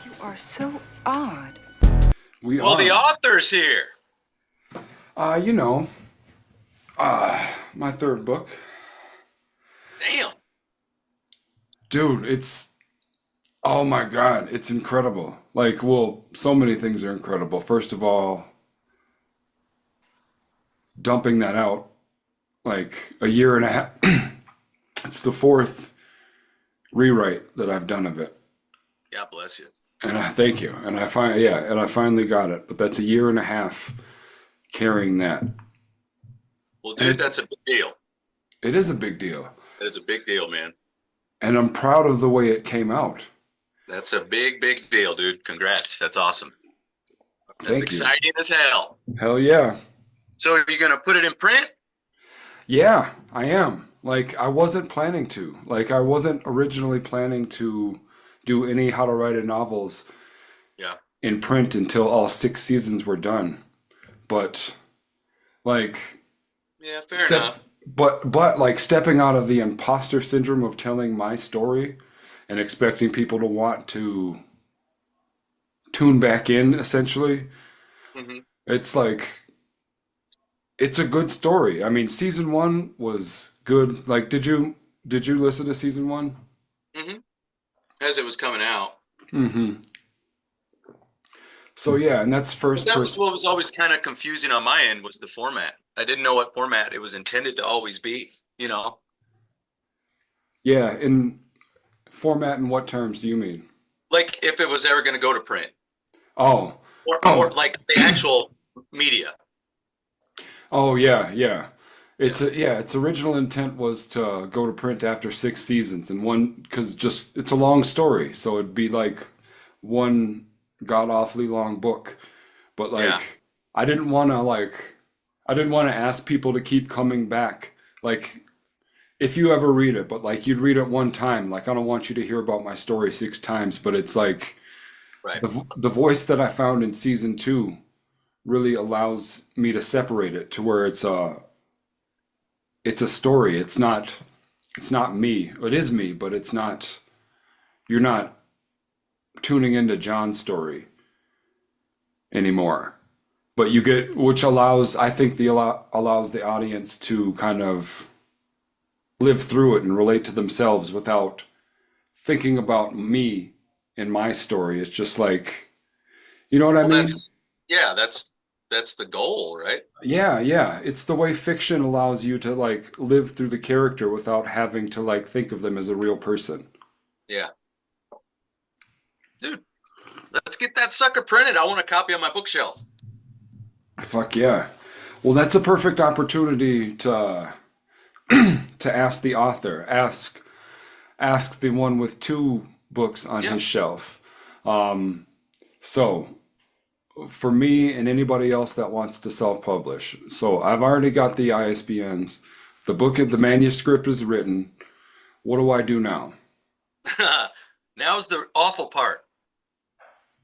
You are so odd. Well, the author's here. You know, my third book. Damn. Dude, oh my God, it's incredible. Like, well, so many things are incredible. First of all, dumping that out like a year and a half. It's the fourth rewrite that I've done of it. God bless you. And I thank you. And I finally got it. But that's a year and a half carrying that. Well, dude, that's a big deal. It is a big deal. That is a big deal, man. And I'm proud of the way it came out. That's a big, big deal, dude. Congrats. That's awesome. That's Thank you. exciting as hell. Hell yeah. So are you going to put it in print? Yeah, I am. Like, I wasn't planning to. Like, I wasn't originally planning to do any How to Write a Novels Yeah. in print until all 6 seasons were done. But, like, Yeah, fair enough. But like stepping out of the imposter syndrome of telling my story and expecting people to want to tune back in, essentially, hmm it's like it's a good story. I mean, season 1 was good. Like, did you listen to season 1? hmm As it was coming out. Mm-hmm. So yeah, and that's But first that was person. what was always kind of confusing on my end was the format. I didn't know what format it was intended to always be, you know? Yeah, in format, in what terms do you mean? Like if it was ever going to go to print Oh, or oh, like the actual media. oh yeah, yeah. Its original intent was to go to print after 6 seasons and one because just it's a long story, so it'd be like one god awfully long book. But Yeah. like I didn't want to ask people to keep coming back. Like if you ever read it, but like you'd read it one time. Like I don't want you to hear about my story 6 times, but it's like Right. the voice that I found in season 2 really allows me to separate it to where it's a story. It's not me. It is me, but it's not you're not tuning into John's story anymore. But you get which allows I think allows the audience to kind of live through it and relate to themselves without thinking about me and my story. It's just like, you know what I Well, mean? that's the goal, right? Yeah, yeah. It's the way fiction allows you to like live through the character without having to like think of them as a real person. Yeah. Dude, let's get that sucker printed. I want a copy on my bookshelf. Fuck yeah. Well, that's a perfect opportunity to ask the author, ask the one with 2 books on Yeah. his shelf. So for me and anybody else that wants to self-publish. So I've already got the ISBNs. The manuscript is written. What do I do now? Now's the awful part.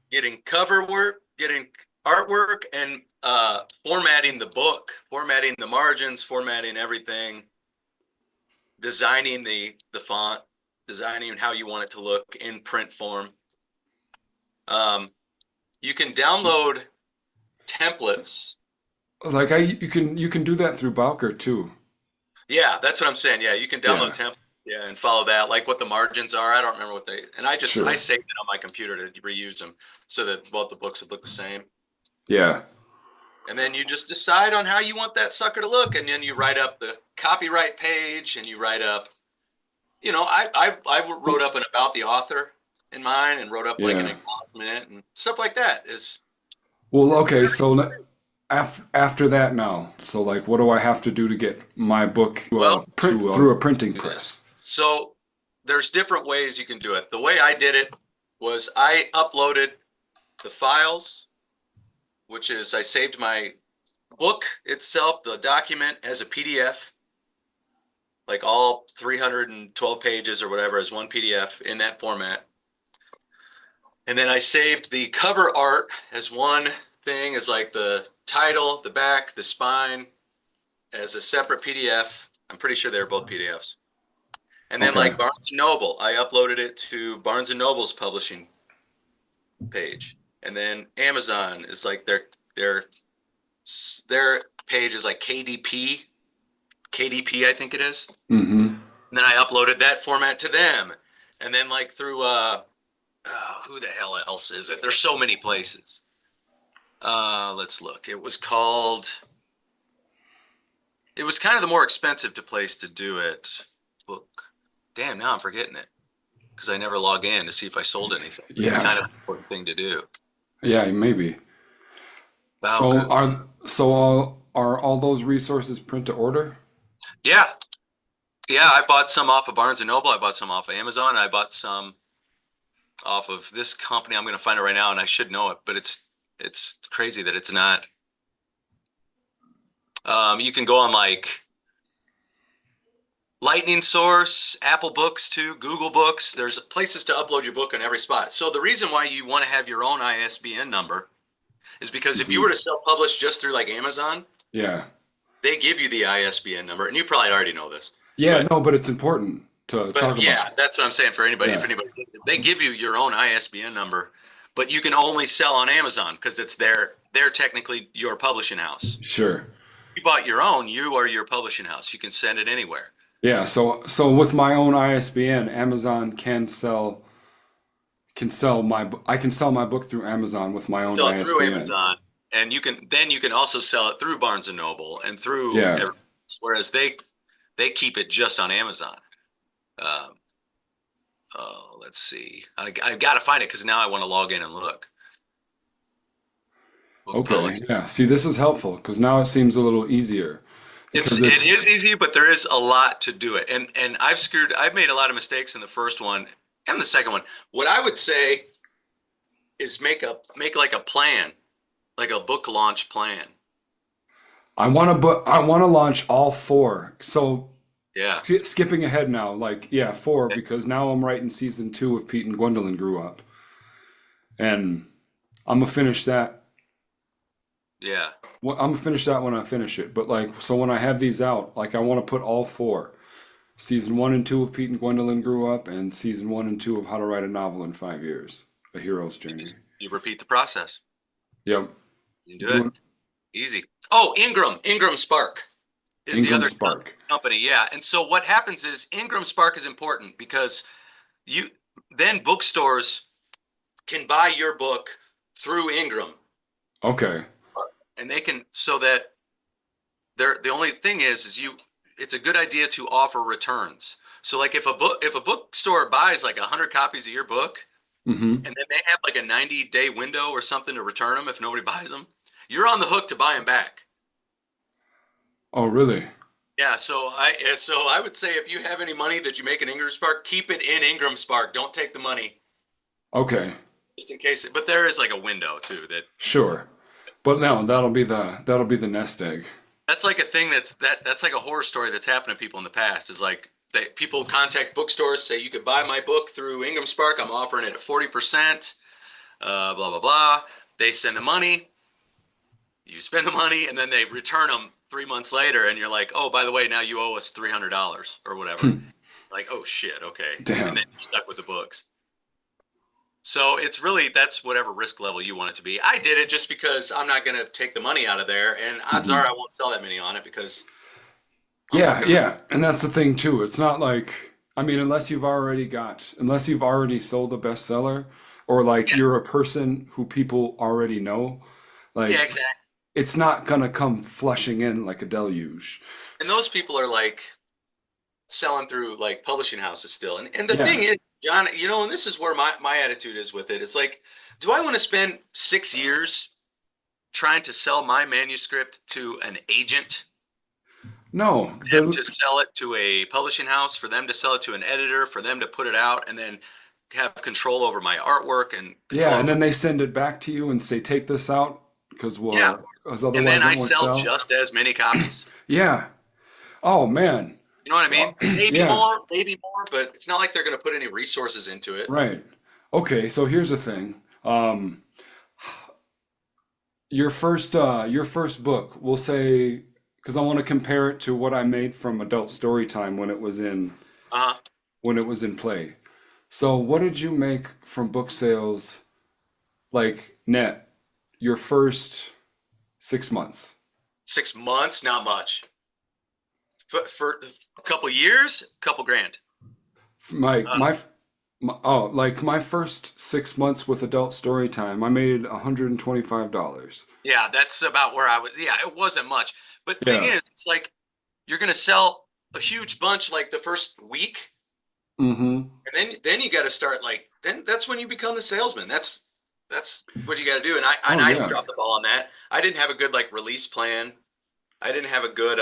Getting cover work, getting artwork, and formatting the book, formatting the margins, formatting everything, designing the font, designing how you want it to look in print form. You can download templates. Like you can do that through Bowker too. Yeah, that's what I'm saying. Yeah, you can download Yeah, templates. Yeah, and follow that, like what the margins are. I don't remember what and I sure. saved it on my computer to reuse them so that both the books would look the same. Yeah. And then you just decide on how you want that sucker to look, and then you write up the copyright page, and you write up, I wrote up an about the author in mine, and wrote up like an Yeah. acknowledgement and stuff like that. Is Well, okay, so after that now, so like what do I have to do to get my book well, print through a printing do this. press? So there's different ways you can do it. The way I did it was I uploaded the files, which is I saved my book itself, the document, as a PDF, like all 312 pages or whatever as one PDF in that format. And then I saved the cover art as one thing, as like the title, the back, the spine, as a separate PDF. I'm pretty sure they're both PDFs. And then Okay. like Barnes and Noble, I uploaded it to Barnes and Noble's publishing page. And then Amazon is like their page is like KDP, I think it is. Mm-hmm. And then I uploaded that format to them. And then like through who the hell else is it? There's so many places. Let's look. It was kind of the more expensive place to do it. Book. Damn, now I'm forgetting it because I never log in to see if I sold anything. But it's kind of an important thing to do. Yeah, maybe. So are all those resources print to order? Yeah. Yeah, I bought some off of Barnes & Noble. I bought some off of Amazon. And I bought some off of this company. I'm going to find it right now, and I should know it, but it's crazy that it's not. You can go on like Lightning Source, Apple Books too, Google Books. There's places to upload your book on every spot. So the reason why you want to have your own ISBN number is because if you were to self-publish just through like Amazon, yeah, they give you the ISBN number, and you probably already know this. Yeah, but it's important to talk about. Yeah, that's what I'm saying for anybody. Yeah. If anybody, they give you your own ISBN number, but you can only sell on Amazon because it's they're technically your publishing house. Sure. If you bought your own, you are your publishing house. You can send it anywhere. Yeah, so with my own ISBN, Amazon can sell I can sell my book through Amazon with my own Sell ISBN. it through Amazon, and you can also sell it through Barnes and Noble and through whereas they keep it just on Amazon. Let's see. I've got to find it because now I want to log in and look. Okay, yeah. See, this is helpful because now it seems a little easier. It is easy, but there is a lot to do it. And I've made a lot of mistakes in the first one and the second one. What I would say is make like a plan, like a book launch plan. I want to launch all 4. So yeah, skipping ahead now, 4 because now I'm writing season 2 of Pete and Gwendolyn Grew Up, and I'm gonna finish that. Yeah. Well, I'm gonna finish that when I finish it. But so when I have these out, I want to put all 4, season 1 and 2 of Pete and Gwendolyn Grew Up, and season 1 and 2 of How to Write a Novel in 5 Years, A Hero's Journey. You repeat the process. Yep. You do it. Easy. Oh, Ingram Spark is the other company. Yeah. And so what happens is Ingram Spark is important because then bookstores can buy your book through Ingram. Okay. And they can, so that the only thing is it's a good idea to offer returns. So like if a bookstore buys like 100 copies of your book, and then they have like a 90-day window or something to return them if nobody buys them, you're on the hook to buy them back. Oh, really? Yeah. So I would say if you have any money that you make in Ingram Spark, keep it in Ingram Spark. Don't take the money. Okay. Just in case. But there is like a window too that. Sure. But no, that'll be the nest egg. That's like a thing that's like a horror story that's happened to people in the past. Is like people contact bookstores, say you could buy my book through Ingram Spark. I'm offering it at 40%. Blah blah blah. They send the money. You spend the money, and then they return them 3 months later, and you're like, oh, by the way, now you owe us $300 or whatever. Like, oh shit, okay. Damn. And then you're stuck with the books. So that's whatever risk level you want it to be. I did it just because I'm not going to take the money out of there, and odds are I won't sell that many on it because. Yeah, and that's the thing too. It's not like, unless you've already sold a bestseller, or you're a person who people already know, yeah, exactly. It's not gonna come flushing in like a deluge. And those people are like selling through like publishing houses still, and the thing is, John, and this is where my attitude is with it. It's like, do I want to spend 6 years trying to sell my manuscript to an agent? No. To sell it to a publishing house, for them to sell it to an editor, for them to put it out, and then have control over my artwork and then they send it back to you and say, take this out because otherwise and then I won't sell just as many copies. Yeah. Oh man. You know what I mean? Maybe more, but it's not like they're going to put any resources into it. Right. Okay, so here's the thing. Your first book, we'll say, because I want to compare it to what I made from Adult Storytime when it was in play. So what did you make from book sales like net your first 6 months? 6 months, not much. For a couple years, a couple grand. My Uh, my oh, like my first 6 months with adult story time, I made $125. yeah, that's about where I was. Yeah, it wasn't much. But the thing Yeah. is, it's like you're gonna sell a huge bunch like the first week, Mm-hmm. and then you got to start like then that's when you become the salesman. That's what you got to do. And Oh I yeah. dropped the ball on that. I didn't have a good like release plan. I didn't have a good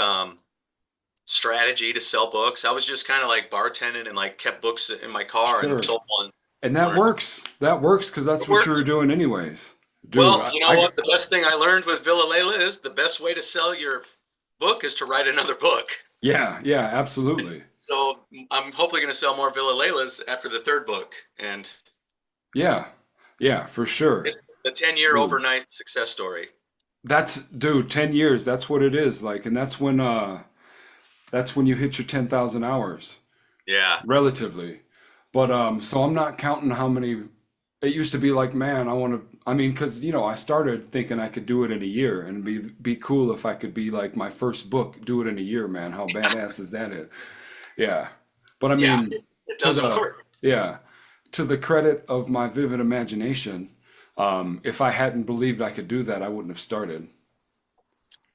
strategy to sell books. I was just kind of like bartending and like kept books in my car and Sure. sold one. And that Learned. works. That works because that's It what you worked. were doing anyways. Dude, Well, you know what? The best thing I learned with Villa Layla is the best way to sell your book is to write another book. yeah, yeah, absolutely. So I'm hopefully going to sell more Villa Laylas after the third book, and Yeah. Yeah, for sure. it's a 10-year Dude. overnight success story. That's dude, 10 years. That's what it is. Like, and that's when you hit your 10,000 hours Yeah. relatively. But so I'm not counting how many it used to be like, man, I mean, cuz I started thinking I could do it in a year and be cool if I could be like my first book, do it in a year, man. How badass is that? Yeah. But I Yeah. mean, It to doesn't the work. yeah, to the credit of my vivid imagination, if I hadn't believed I could do that, I wouldn't have started.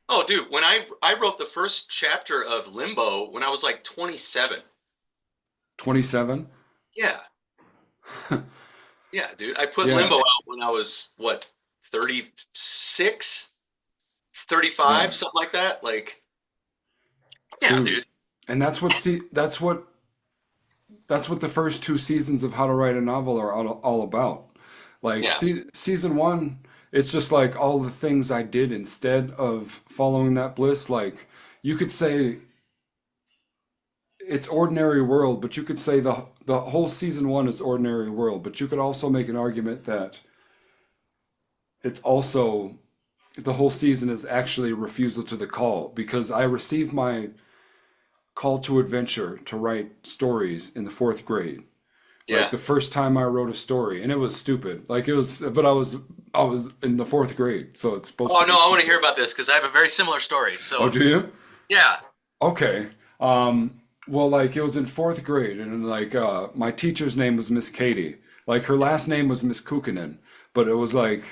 Oh, dude, when I wrote the first chapter of Limbo when I was like 27. 27? Yeah. Yeah, dude. I put Yeah, Limbo out when I was what, 36, 35, yeah, something like that. Like, yeah, dude. dude. And that's what the first two seasons of How to Write a Novel are all about. Like Yeah. season one, it's just like all the things I did instead of following that bliss. Like you could say it's ordinary world, but you could say the whole season one is ordinary world. But you could also make an argument that it's also the whole season is actually a refusal to the call because I received my call to adventure to write stories in the fourth grade. Like Yeah. the first time I wrote a story, and it was stupid. Like it was, but I was in the fourth grade, so it's supposed Oh to no, be I want to hear stupid. about this because I have a very similar story. Oh, So do you? yeah, Okay. Well, like it was in fourth grade, and like my teacher's name was Miss Katie. Like her last name was Miss Kukinen, but it was like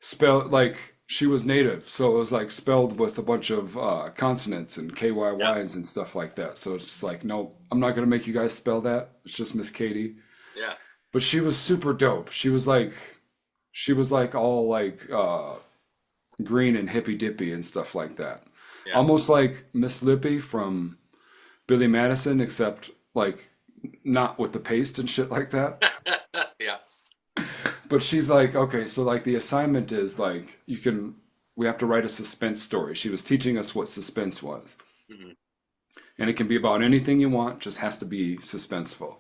spelled like she was native, so it was like spelled with a bunch of consonants and yeah, KYYs and stuff like that. So it's just like, no, I'm not gonna make you guys spell that. It's just Miss Katie. yeah, But she was super dope. She was like all like green and hippy dippy and stuff like that. yeah, Almost like Miss Lippy from Billy Madison, except like not with the paste and shit like that. yeah, But she's like, okay, so like the assignment is like we have to write a suspense story. She was teaching us what suspense was. hmm And it can be about anything you want, just has to be suspenseful.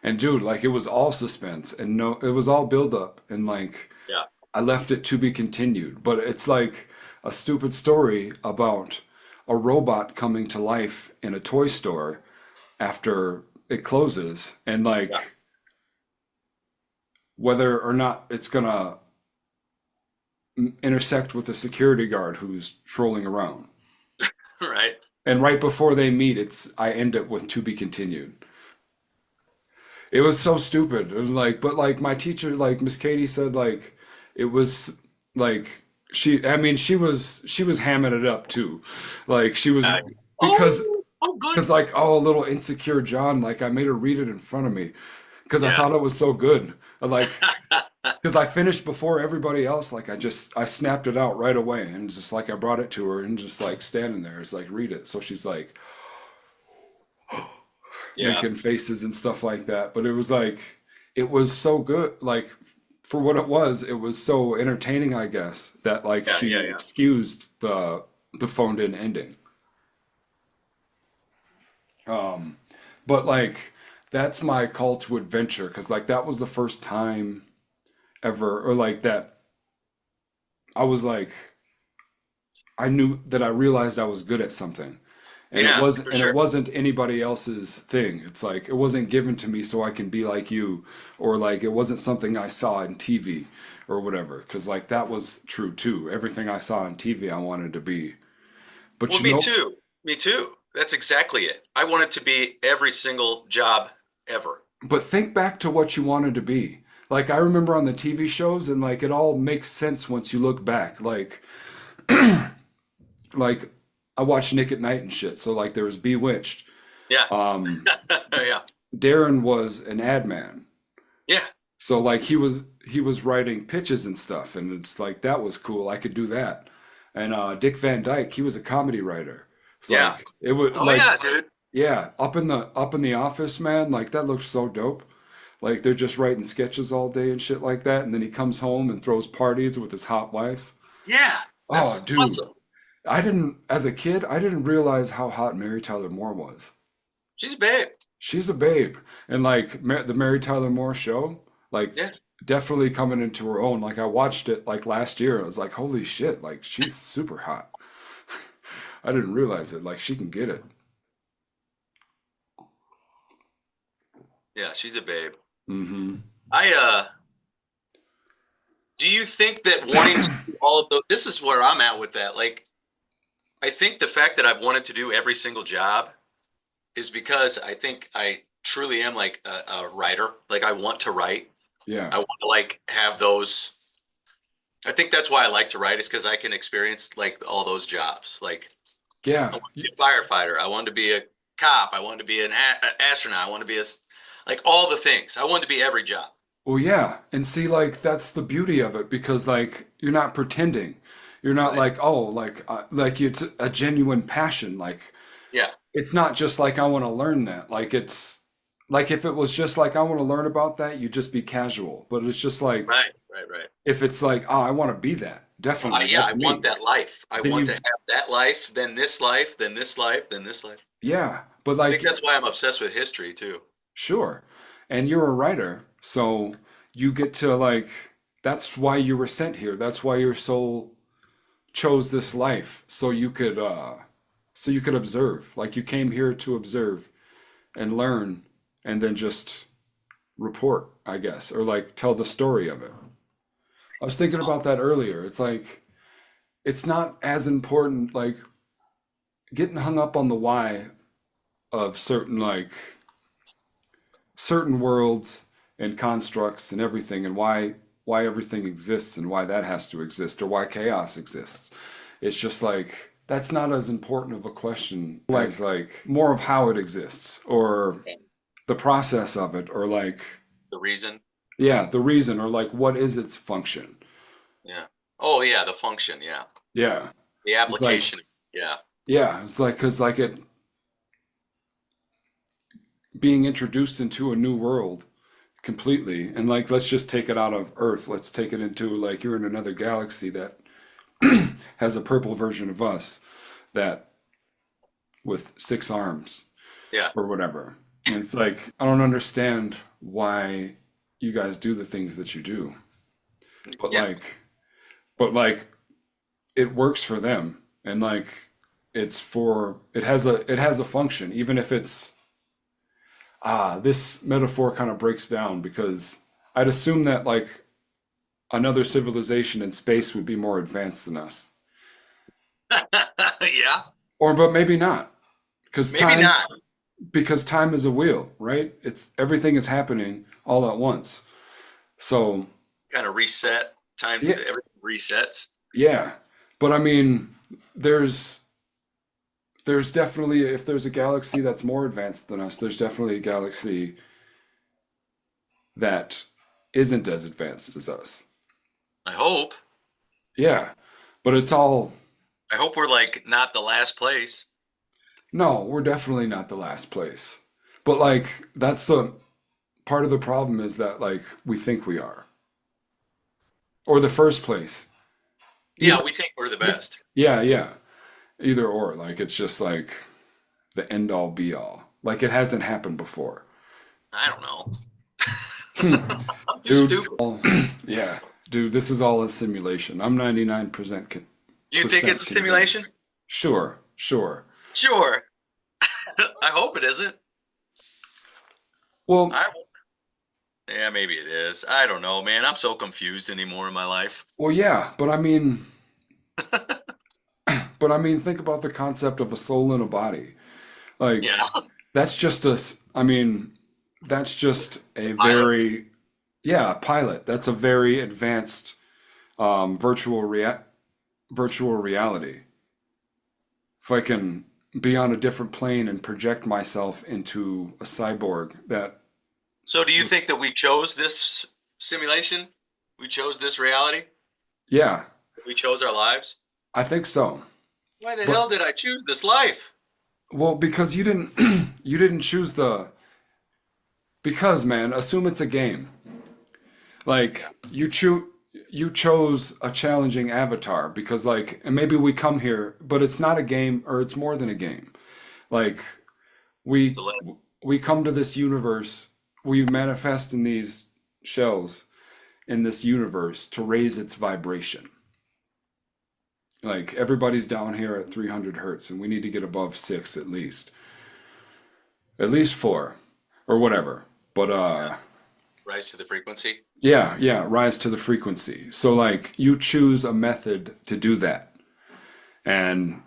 And dude, like it was all suspense and no, it was all build up and like yeah, I left it to be continued. But it's like a stupid story about a robot coming to life in a toy store after it closes and yeah. like whether or not it's gonna intersect with a security guard who's trolling around. Right. And right before they meet, I end it with to be continued. It was so stupid. It was like, but like my teacher, like Miss Katie said, like it was like I mean, she was hamming it up too, like she was Uh, because oh, good. because like oh, a little insecure John, like I made her read it in front of me because I Yeah. thought it was so good, like because I finished before everybody else, like I snapped it out right away and just like I brought it to her and just like standing there, it's like read it, so she's like Yeah. making faces and stuff like that. But it was like, it was so good. Like, for what it was so entertaining, I guess, that like Yeah. she Yeah. Yeah. excused the phoned in ending. Um, but like, that's my call to adventure because like that was the first time ever, or like that I was like, I knew that I realized I was good at something. And Yeah, for it sure. wasn't anybody else's thing. It's like it wasn't given to me so I can be like you, or like it wasn't something I saw in TV or whatever. Because like that was true too. Everything I saw on TV, I wanted to be. But Well, you me know, too. Me too. That's exactly it. I want it to be every single job ever. but think back to what you wanted to be. Like I remember on the TV shows, and like it all makes sense once you look back. Like I watched Nick at Night and shit. So like there was Bewitched. Yeah. Um, Yeah. Darren was an ad man. Yeah. So like he was writing pitches and stuff, and it's like that was cool. I could do that. And Dick Van Dyke, he was a comedy writer. It's Yeah. like it was Oh like yeah, dude. yeah, up in the office, man. Like that looks so dope. Like they're just writing sketches all day and shit like that, and then he comes home and throws parties with his hot wife. Yeah. Oh, That's dude, awesome. as a kid, I didn't realize how hot Mary Tyler Moore was. She's a babe. She's a babe, and like the Mary Tyler Moore show, like Yeah. definitely coming into her own. Like I watched it like last year. I was like, holy shit! Like she's super hot. I didn't realize it. Like she can get it. Yeah, she's a babe. Mm-hmm. I do you think that wanting to do all of those, this is where I'm at with that. Like, I think the fact that I've wanted to do every single job is because I think I truly am like a writer. Like I want to write. Yeah. I want to like have those. I think that's why I like to write is because I can experience like all those jobs. Like I Yeah. want to be a firefighter. I wanted to be a cop. I wanted to be an astronaut. I want to be like all the things. I wanted to be every job. Well, yeah. And see, like that's the beauty of it because like you're not pretending. You're not Right. like, oh, like it's a genuine passion. Like Yeah. it's not just like I want to learn that. Like it's like if it was just like I want to learn about that, you'd just be casual. But it's just like Right. Right. Right. if it's like, oh, I want to be that. Definitely, Yeah, I that's want me. that life. I Then want to you, have that life, then this life, then this life, then this life. yeah. But I think like, that's why I'm obsessed with history too. sure. And you're a writer, so you get to like, that's why you were sent here. That's why your soul chose this life, so you could observe. Like you came here to observe and learn, and then just report, I guess, or like tell the story of it. I was thinking about that earlier. It's like it's not as important like getting hung up on the why of certain worlds and constructs and everything and why everything exists and why that has to exist or why chaos exists. It's just like that's not as important of a question as like more of how it exists or the process of it or like The reason. yeah, the reason or like what is its function. Yeah. Oh yeah, the function. Yeah. Yeah. The It's like application. Yeah. yeah, it's like cuz like it being introduced into a new world completely and like let's just take it out of Earth. Let's take it into like you're in another galaxy that has a purple version of us that with six arms Yeah. or whatever. And it's like I don't understand why you guys do the things that you do. But Yeah. like it works for them and like it has a function even if it's this metaphor kind of breaks down because I'd assume that like another civilization in space would be more advanced than us. Yeah. Or but maybe not. Because Maybe not. time is a wheel, right? It's everything is happening all at once. So, Kind of reset. Time. yeah, Everything resets. yeah. But I mean, there's definitely if there's a galaxy that's more advanced than us, there's definitely a galaxy that isn't as advanced as us. I hope. Yeah. But it's all I hope we're like not the last place. no, we're definitely not the last place. But like that's the part of the problem is that like we think we are. Or the first place. Either Yeah, we think we're the best. yeah, yeah. Either or. Like it's just like the end all be all. Like it hasn't happened before. I don't know. I'm too Dude, stupid. yeah. Dude, this is all a simulation. I'm 99% Do you think it's a convinced. simulation? Sure, sure. Sure. I hope it isn't. Well, I Yeah, maybe it is. I don't know, man. I'm so confused anymore in my life. well, yeah, but I mean, think about the concept of a soul in a body. Like, Yeah. that's just a, I mean, that's just a Pilot. very, yeah, pilot. That's a very advanced um, virtual rea virtual reality. If I can be on a different plane and project myself into a cyborg that So do you think looks, that we chose this simulation? We chose this reality? yeah, We chose our lives? I think so. Why the hell But did I choose this life? well, because you didn't you didn't choose the because man, assume it's a game. Like you chose a challenging avatar because like and maybe we come here, but it's not a game or it's more than a game. Like we So let's, we come to this universe, we manifest in these shells in this universe to raise its vibration. Like everybody's down here at 300 hertz and we need to get above 6 at least 4 or whatever. But yeah, rise to the frequency. yeah, rise to the frequency. So like you choose a method to do that. And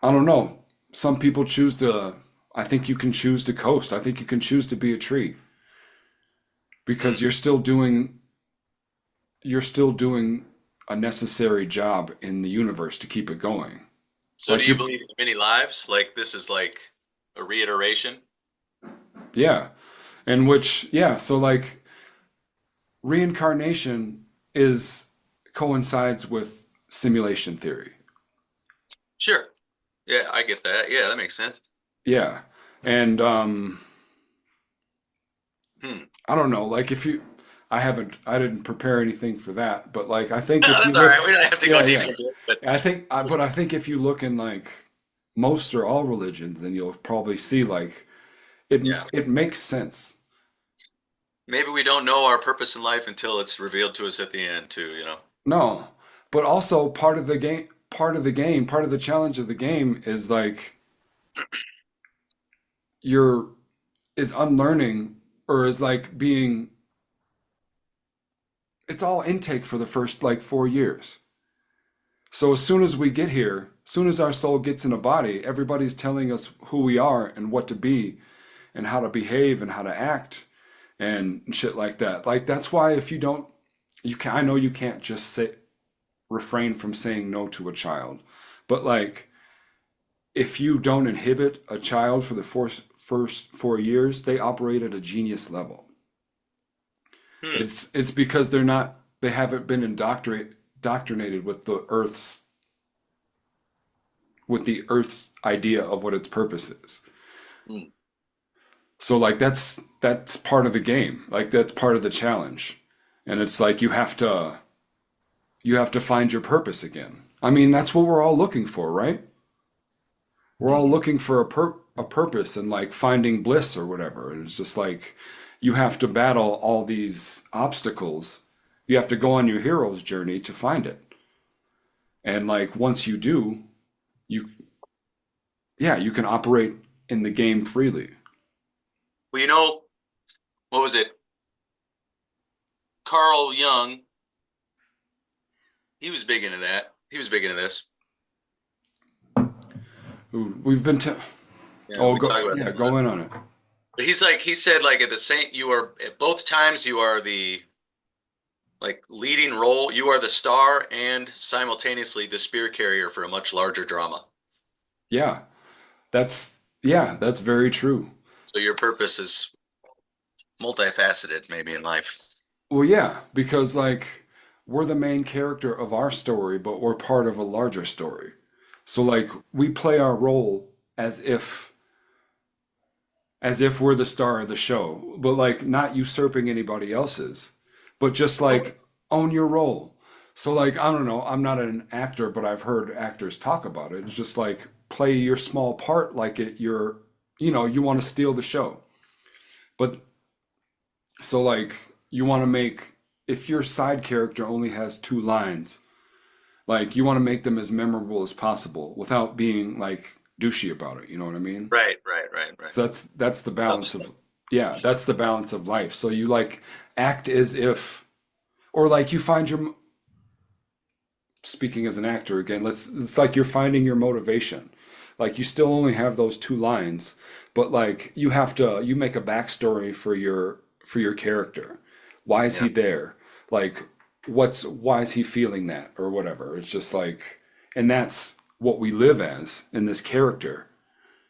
I don't know, some people choose to I think you can choose to coast. I think you can choose to be a tree Hmm. because you're still doing a necessary job in the universe to keep it going. So do Like you you're believe in many lives? Like this is like a reiteration? yeah. And which yeah, so like reincarnation is coincides with simulation theory. Sure. Yeah, I get that. Yeah, that makes sense. Yeah. And Hmm. I don't know, like if you I didn't prepare anything for that, but like I think if you That's all right. look We don't have to go yeah, deep yeah. into it, but But I think if you look in like most or all religions, then you'll probably see like it yeah. it makes sense. Maybe we don't know our purpose in life until it's revealed to us at the end, too, you know? No. But also part of the challenge of the game is like you're is unlearning or is like being it's all intake for the first like 4 years. So as soon as we get here, as soon as our soul gets in a body, everybody's telling us who we are and what to be and how to behave and how to act and shit like that. Like that's why if you don't you can I know you can't just say refrain from saying no to a child. But like if you don't inhibit a child for the first 4 years, they operate at a genius level. Hmm. It's because they haven't been indoctrinated with the Earth's idea of what its purpose is. Hmm. So like that's part of the game. Like that's part of the challenge. And it's like you have to find your purpose again. I mean, that's what we're all looking for, right? We're all Hmm. looking for a purpose and like finding bliss or whatever. And it's just like you have to battle all these obstacles. You have to go on your hero's journey to find it. And like once you do, you yeah, you can operate in the game freely. Well, you know, what was it? Carl Jung, he was big into that. He was big into this. We've been to Yeah, oh we go talk about yeah, that a lot. go in on it. But he said, like, at the same, you are, at both times, you are the, like, leading role. You are the star and simultaneously the spear carrier for a much larger drama. Yeah. That's very true. So your purpose is multifaceted, maybe, in life. Well, yeah, because like we're the main character of our story, but we're part of a larger story. So like we play our role as if we're the star of the show, but like not usurping anybody else's, but just Oh, like own your role. So like I don't know, I'm not an actor, but I've heard actors talk about it. It's just like play your small part like you're you want to steal the show. But so like you want to make if your side character only has 2 lines, like you want to make them as memorable as possible without being like douchey about it. You know what I mean? Right. So that's the balance of, yeah, that's the balance of life. So you like act as if, or like you find your, speaking as an actor again, it's like you're finding your motivation. Like you still only have those two lines, but like you make a backstory for your character. Why is he Yeah. there? Like why is he feeling that or whatever? It's just like, and that's what we live as in this character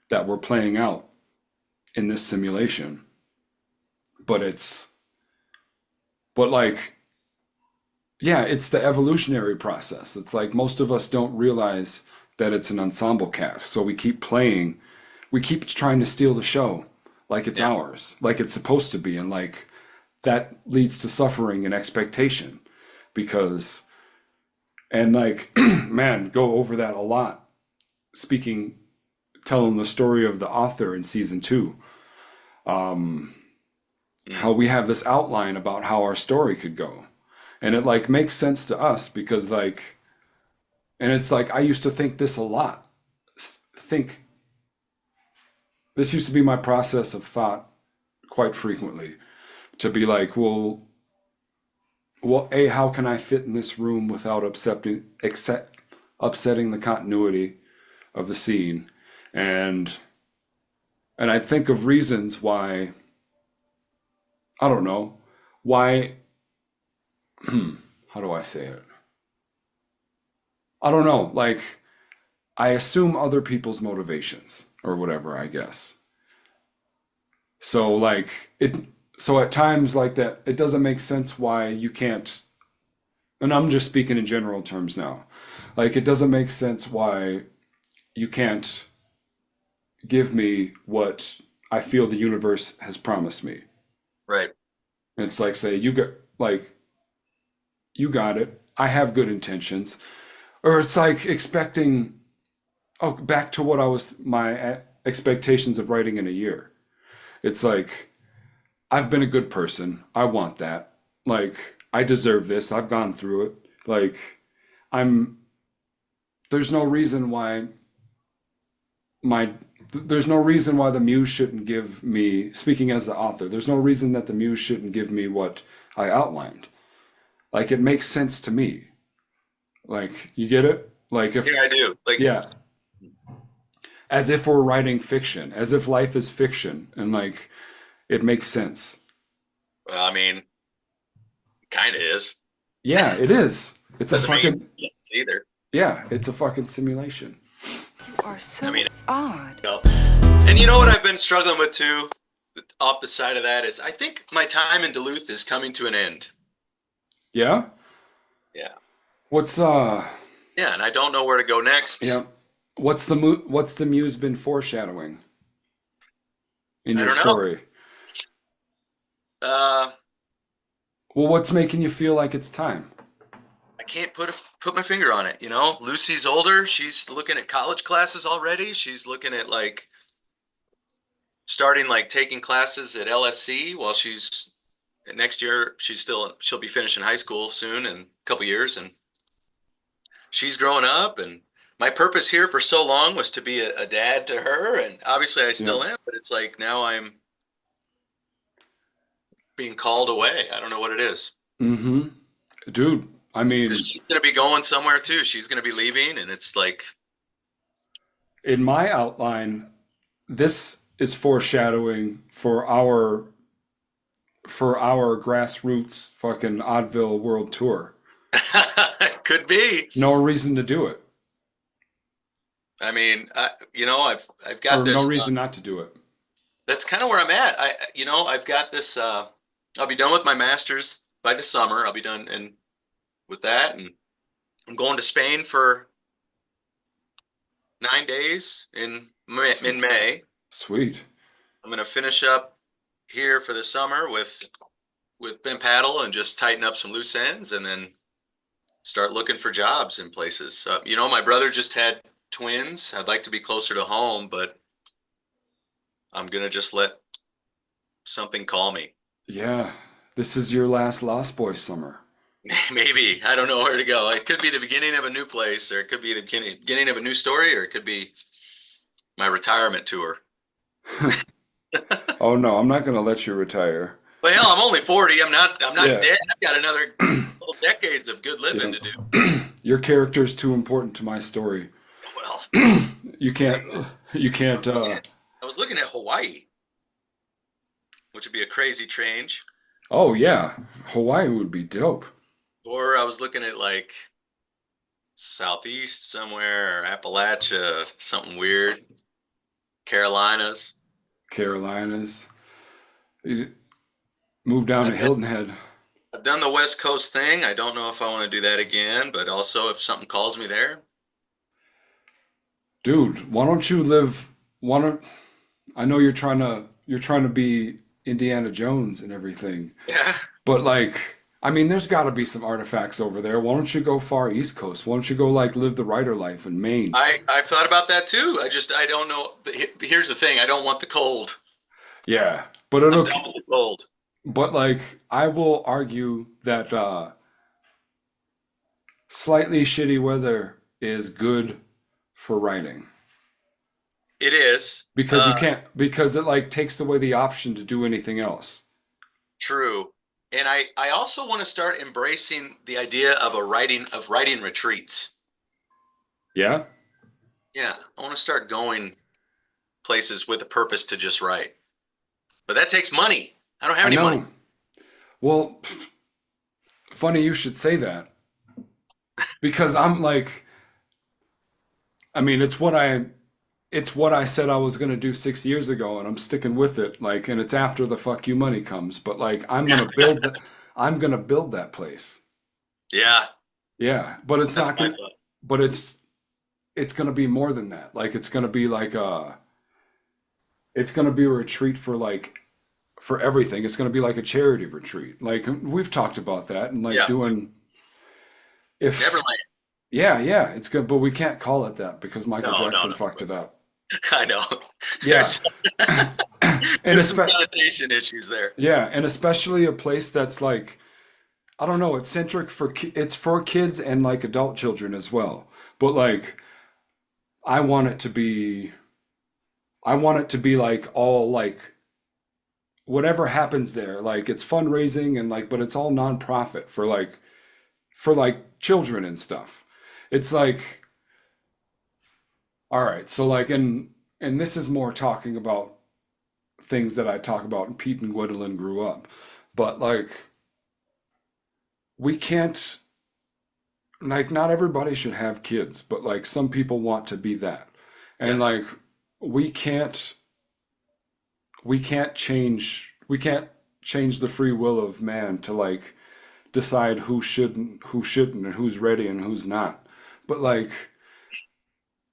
that we're playing out in this simulation. But like, yeah, it's the evolutionary process. It's like most of us don't realize that it's an ensemble cast. So we keep trying to steal the show like it's Yeah. ours, like it's supposed to be. And like that leads to suffering and expectation because, and like, man, go over that a lot. Telling the story of the author in season 2, how we have this outline about how our story could go. And it like makes sense to us because like, and it's like, I used to think this a lot. Think, this used to be my process of thought quite frequently to be like, A, how can I fit in this room without upsetting the continuity of the scene? And I think of reasons why, I don't know, why, how do I say it? I don't know, like, I assume other people's motivations or whatever, I guess. So like so at times like that, it doesn't make sense why you can't, and I'm just speaking in general terms now. Like it doesn't make sense why you can't give me what I feel the universe has promised me. Right. And it's like say you got it. I have good intentions. Or it's like expecting, oh, back to what my expectations of writing in a year. It's like, I've been a good person. I want that. Like, I deserve this. I've gone through it. Like, there's no reason why there's no reason why the muse shouldn't give me, speaking as the author, there's no reason that the muse shouldn't give me what I outlined. Like, it makes sense to me. Like, you get it? Like, if, Yeah, I do. Like, yeah, as if we're writing fiction, as if life is fiction, and like, it makes sense. well, I mean, kind of is. Yeah, it is. It's a Doesn't make fucking, sense either. yeah, it's a fucking simulation. You are so I mean, odd. you know. And you know what I've been struggling with too, off the side of that, is I think my time in Duluth is coming to an end. Yeah? Yeah. What's Yeah, and I don't know where to go next. yeah. What's the muse been foreshadowing in I your don't know. story? Uh, Well, what's making you feel like it's time? I can't put my finger on it. You know, Lucy's older. She's looking at college classes already. She's looking at like starting like taking classes at LSC while she's next year. She'll be finishing high school soon in a couple years, and she's growing up. And my purpose here for so long was to be a dad to her, and obviously I still am. But it's like now I'm being called away. I don't know what it is. Mm-hmm. Dude, I mean, Because she's going to be going somewhere too. She's going to be leaving, and it's like, in my outline, this is foreshadowing for our grassroots fucking Oddville World Tour. could be. No reason to do it. I mean, I've got Or this. no reason not to do it. That's kind of where I'm at. I've got this. I'll be done with my master's by the summer. I'll be done and with that, and I'm going to Spain for 9 days in May. Sweet. I'm going to finish up here for the summer with Ben Paddle and just tighten up some loose ends, and then start looking for jobs in places. My brother just had twins. I'd like to be closer to home, but I'm going to just let something call me. Yeah. This is your last Lost Boys summer. Maybe. I don't know where to go. It could be the beginning of a new place, or it could be the beginning of a new story, or it could be my retirement tour. Oh no, I'm not gonna let you retire. Well, hell, I'm only 40. I'm not Yeah. dead. I've got another couple decades of good living to do. Your character's too important to my story. Well, You can't. You can't. I was looking at Hawaii, which would be a crazy change. Oh yeah, Hawaii would be dope. Or I was looking at like Southeast somewhere, or Appalachia, something weird. Carolinas. Carolinas. You move down to Hilton Head. I've done the West Coast thing. I don't know if I want to do that again, but also if something calls me there. Dude, why don't you live? Why don't I know you're trying to be Indiana Jones and everything, Yeah. but like, I mean, there's got to be some artifacts over there. Why don't you go far East Coast? Why don't you go like live the writer life in Maine? I've thought about that too. I don't know. Here's the thing. I don't want the cold. Yeah, but I'm it'll. done with the cold. But like, I will argue that slightly shitty weather is good for writing It is. because you can't because it like takes away the option to do anything else. True. And I also want to start embracing the idea of writing retreats. Yeah, Yeah, I want to start going places with a purpose to just write. But that takes money. I don't have I any money. know. Well, funny you should say that because I'm like, I mean, it's what I said I was gonna do 6 years ago, and I'm sticking with it. Like, and it's after the fuck you money comes, but like, I'm gonna build that place. Yeah, Yeah, but it's that's not my gonna, thought. but it's gonna be more than that. Like, it's gonna be like it's gonna be a retreat for like for everything. It's gonna be like a charity retreat. Like we've talked about that and like Yeah, doing if Neverland. yeah, it's good, but we can't call it that because Michael No, Jackson no. fucked it up. I know. Yeah, There's and there's some espe connotation issues there. yeah, and especially a place that's like I don't know, it's centric it's for kids and like adult children as well. But like I want it to be I want it to be like all like whatever happens there, like it's fundraising and like but it's all nonprofit for like children and stuff. It's like all right, so like and this is more talking about things that I talk about and Pete and Gwendolyn grew up. But like we can't like not everybody should have kids, but like some people want to be that. And Yeah. like we can't we can't change the free will of man to like decide who shouldn't and who's ready and who's not. But like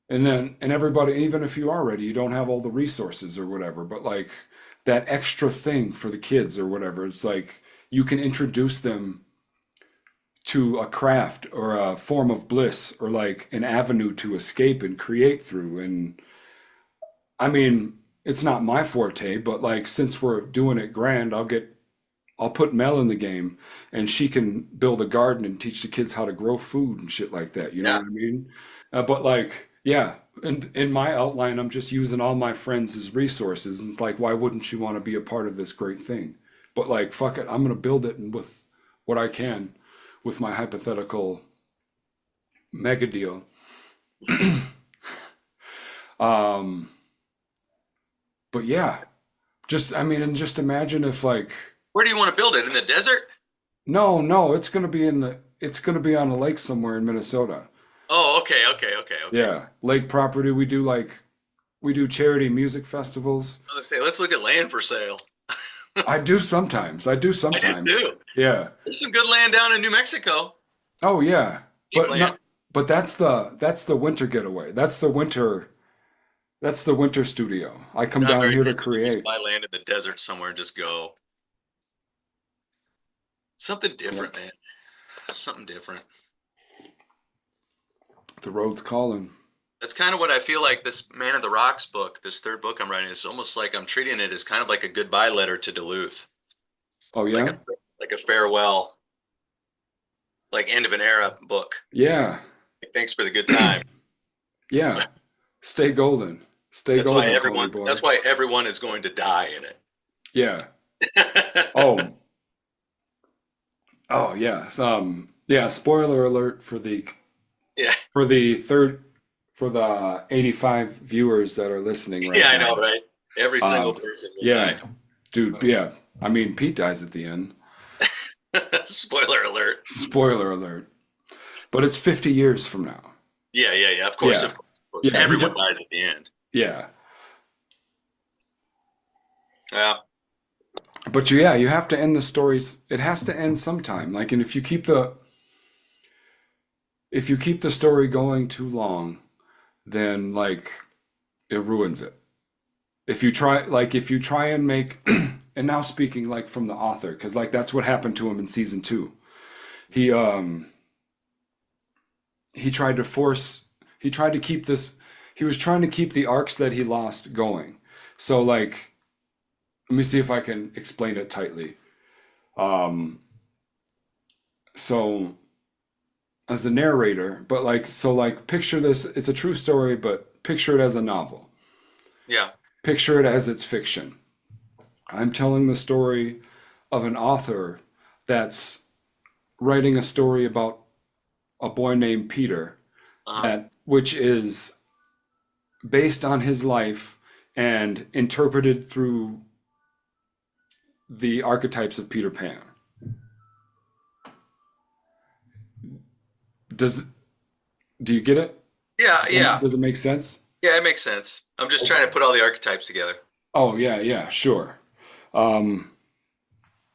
and everybody even if you are ready, you don't have all the resources or whatever, but like that extra thing for the kids or whatever, it's like you can introduce them to a craft or a form of bliss or like an avenue to escape and create through. And I mean, it's not my forte, but like since we're doing it grand, I'll put Mel in the game and she can build a garden and teach the kids how to grow food and shit like that. You know Yeah. what I mean? But like, yeah, and in my outline, I'm just using all my friends as resources. And it's like, why wouldn't you want to be a part of this great thing? But like, fuck it, I'm gonna build it and with what I can with my hypothetical mega deal. Um, but yeah, just I mean, and just imagine if like Where do you want to build it? In the desert? no, it's gonna be on a lake somewhere in Minnesota. Oh, okay. Yeah, lake property. We do charity music festivals. I was gonna say, let's look at land for sale. I do sometimes. I do I do sometimes. too. Yeah. There's some good land down in New Mexico. Oh yeah. Cheap But no, land. but that's the winter getaway. That's the winter studio. I come Not down very here to cheap. Just create. buy land in the desert somewhere and just go. Something Yeah. different, man. Something different. The road's calling. That's kind of what I feel like this Man of the Rocks book, this third book I'm writing, is almost like I'm treating it as kind of like a goodbye letter to Duluth, Oh like yeah? a farewell, like end of an era book. Yeah. Like, thanks for the good time. Yeah. Stay golden. Stay That's why golden, pony boy. That's why everyone is going to die in it. Yeah. Oh. Oh yeah. Yeah. Spoiler alert for the Yeah. 85 viewers that are listening right Yeah, I now. know, right? Every single person will Yeah, die. dude. Yeah. I mean, Pete dies at the end. Spoiler alert. Spoiler alert. But it's 50 years from now. Yeah. Of course, Yeah. of course. Yeah. Everyone dies at the end. Yeah. Yeah. But yeah, you have to end the stories. It has to end sometime. Like, and if you keep the story going too long, then like it ruins it. If you try and make and now speaking like from the author, because like that's what happened to him in season 2. He tried to force he tried to keep this he was trying to keep the arcs that he lost going. So like, let me see if I can explain it tightly. So as the narrator, but like, so like picture this, it's a true story, but picture it as a novel. Yeah. Picture it as it's fiction. I'm telling the story of an author that's writing a story about a boy named Peter, which is based on his life and interpreted through the archetypes of Peter Pan. Do you get it? Yeah. Does it make sense? Yeah, it makes sense. I'm just trying to put all the archetypes together. Oh yeah, sure. It's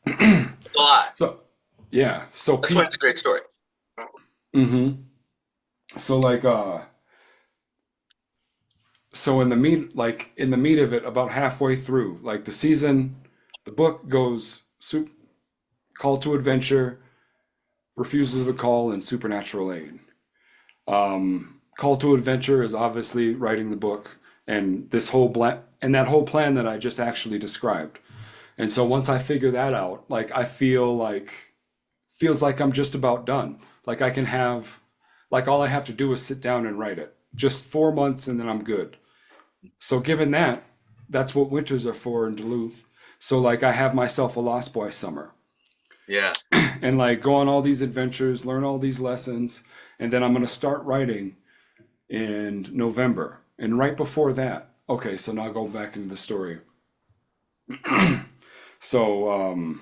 a lot. So yeah, so That's why it's a great story. Mm-hmm. So like so in the meat of it, about halfway through, like the season, the book goes call to adventure, refusal of the call, and supernatural aid. Call to adventure is obviously writing the book and that whole plan that I just actually described. And so once I figure that out, like I feels like I'm just about done. Like I can have, like all I have to do is sit down and write it. Just 4 months and then I'm good. So given that, that's what winters are for in Duluth. So like I have myself a Lost Boy summer. Yeah. And like go on all these adventures, learn all these lessons, and then I'm going to start writing in November. And right before that, okay, so now go back into the story. So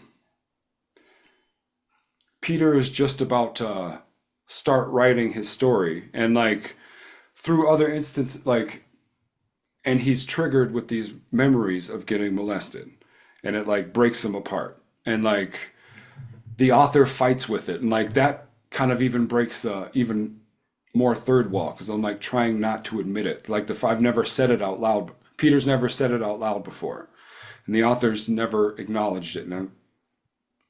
Peter is just about to start writing his story, and like through other instances, like, and he's triggered with these memories of getting molested, and it like breaks him apart, and like the author fights with it, and like that kind of even breaks even more third wall, because I'm like trying not to admit it. Like I've never said it out loud. Peter's never said it out loud before, and the author's never acknowledged it, and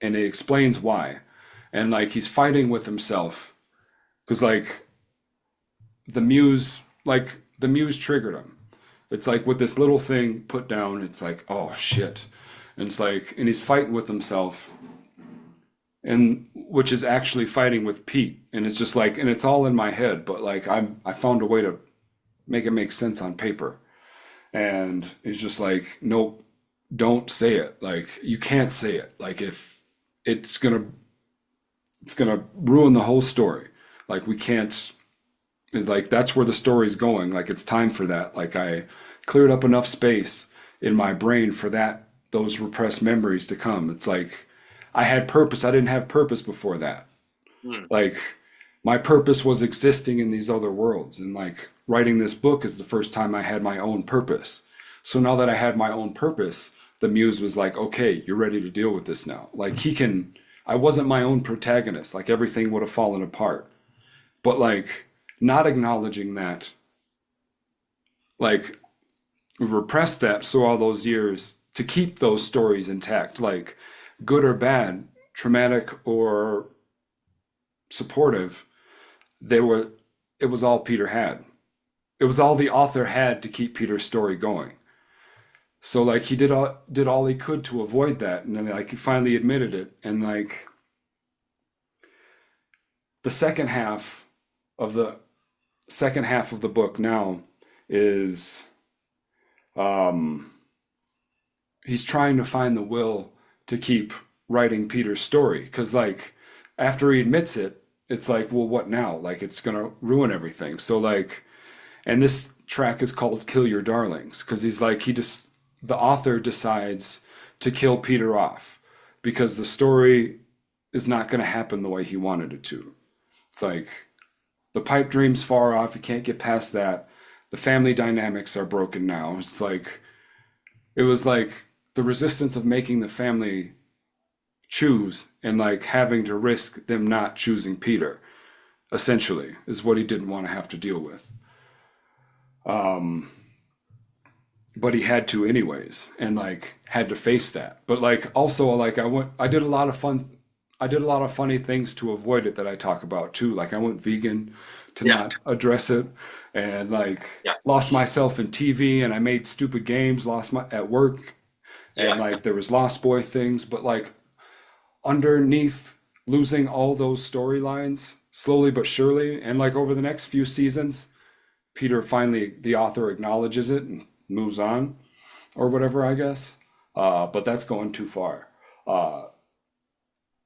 it explains why. And like he's fighting with himself because like the muse triggered him. It's like with this little thing put down, it's like, oh shit. And it's like, and he's fighting with himself, and which is actually fighting with Pete. And it's just like, and it's all in my head, but like I found a way to make it make sense on paper. And it's just like, nope, don't say it. Like you can't say it. Like if it's gonna ruin the whole story. Like we can't, like that's where the story's going. Like it's time for that. Like I cleared up enough space in my brain for those repressed memories to come. It's like I had purpose. I didn't have purpose before that. Like my purpose was existing in these other worlds, and like writing this book is the first time I had my own purpose. So now that I had my own purpose, the muse was like, okay, you're ready to deal with this now. Like I wasn't my own protagonist. Like everything would have fallen apart. But like not acknowledging that, like repressed that so all those years to keep those stories intact, like good or bad, traumatic or supportive, it was all Peter had. It was all the author had to keep Peter's story going. So like he did all he could to avoid that, and then like he finally admitted it. And like the second half of the book now is um, he's trying to find the will to keep writing Peter's story. Because, like, after he admits it, it's like, well, what now? Like, it's going to ruin everything. So, like, and this track is called Kill Your Darlings. Because he's like, the author decides to kill Peter off because the story is not going to happen the way he wanted it to. It's like, the pipe dream's far off. You can't get past that. The family dynamics are broken now. It's like, it was like the resistance of making the family choose and like having to risk them not choosing Peter, essentially, is what he didn't want to have to deal with. But he had to anyways, and like had to face that. But like also like I did a lot of funny things to avoid it that I talk about too. Like I went vegan to not address it, and like lost myself in TV, and I made stupid games, at work, and like there was Lost Boy things, but like underneath losing all those storylines slowly but surely, and like over the next few seasons, Peter finally, the author, acknowledges it and moves on or whatever, I guess. But that's going too far.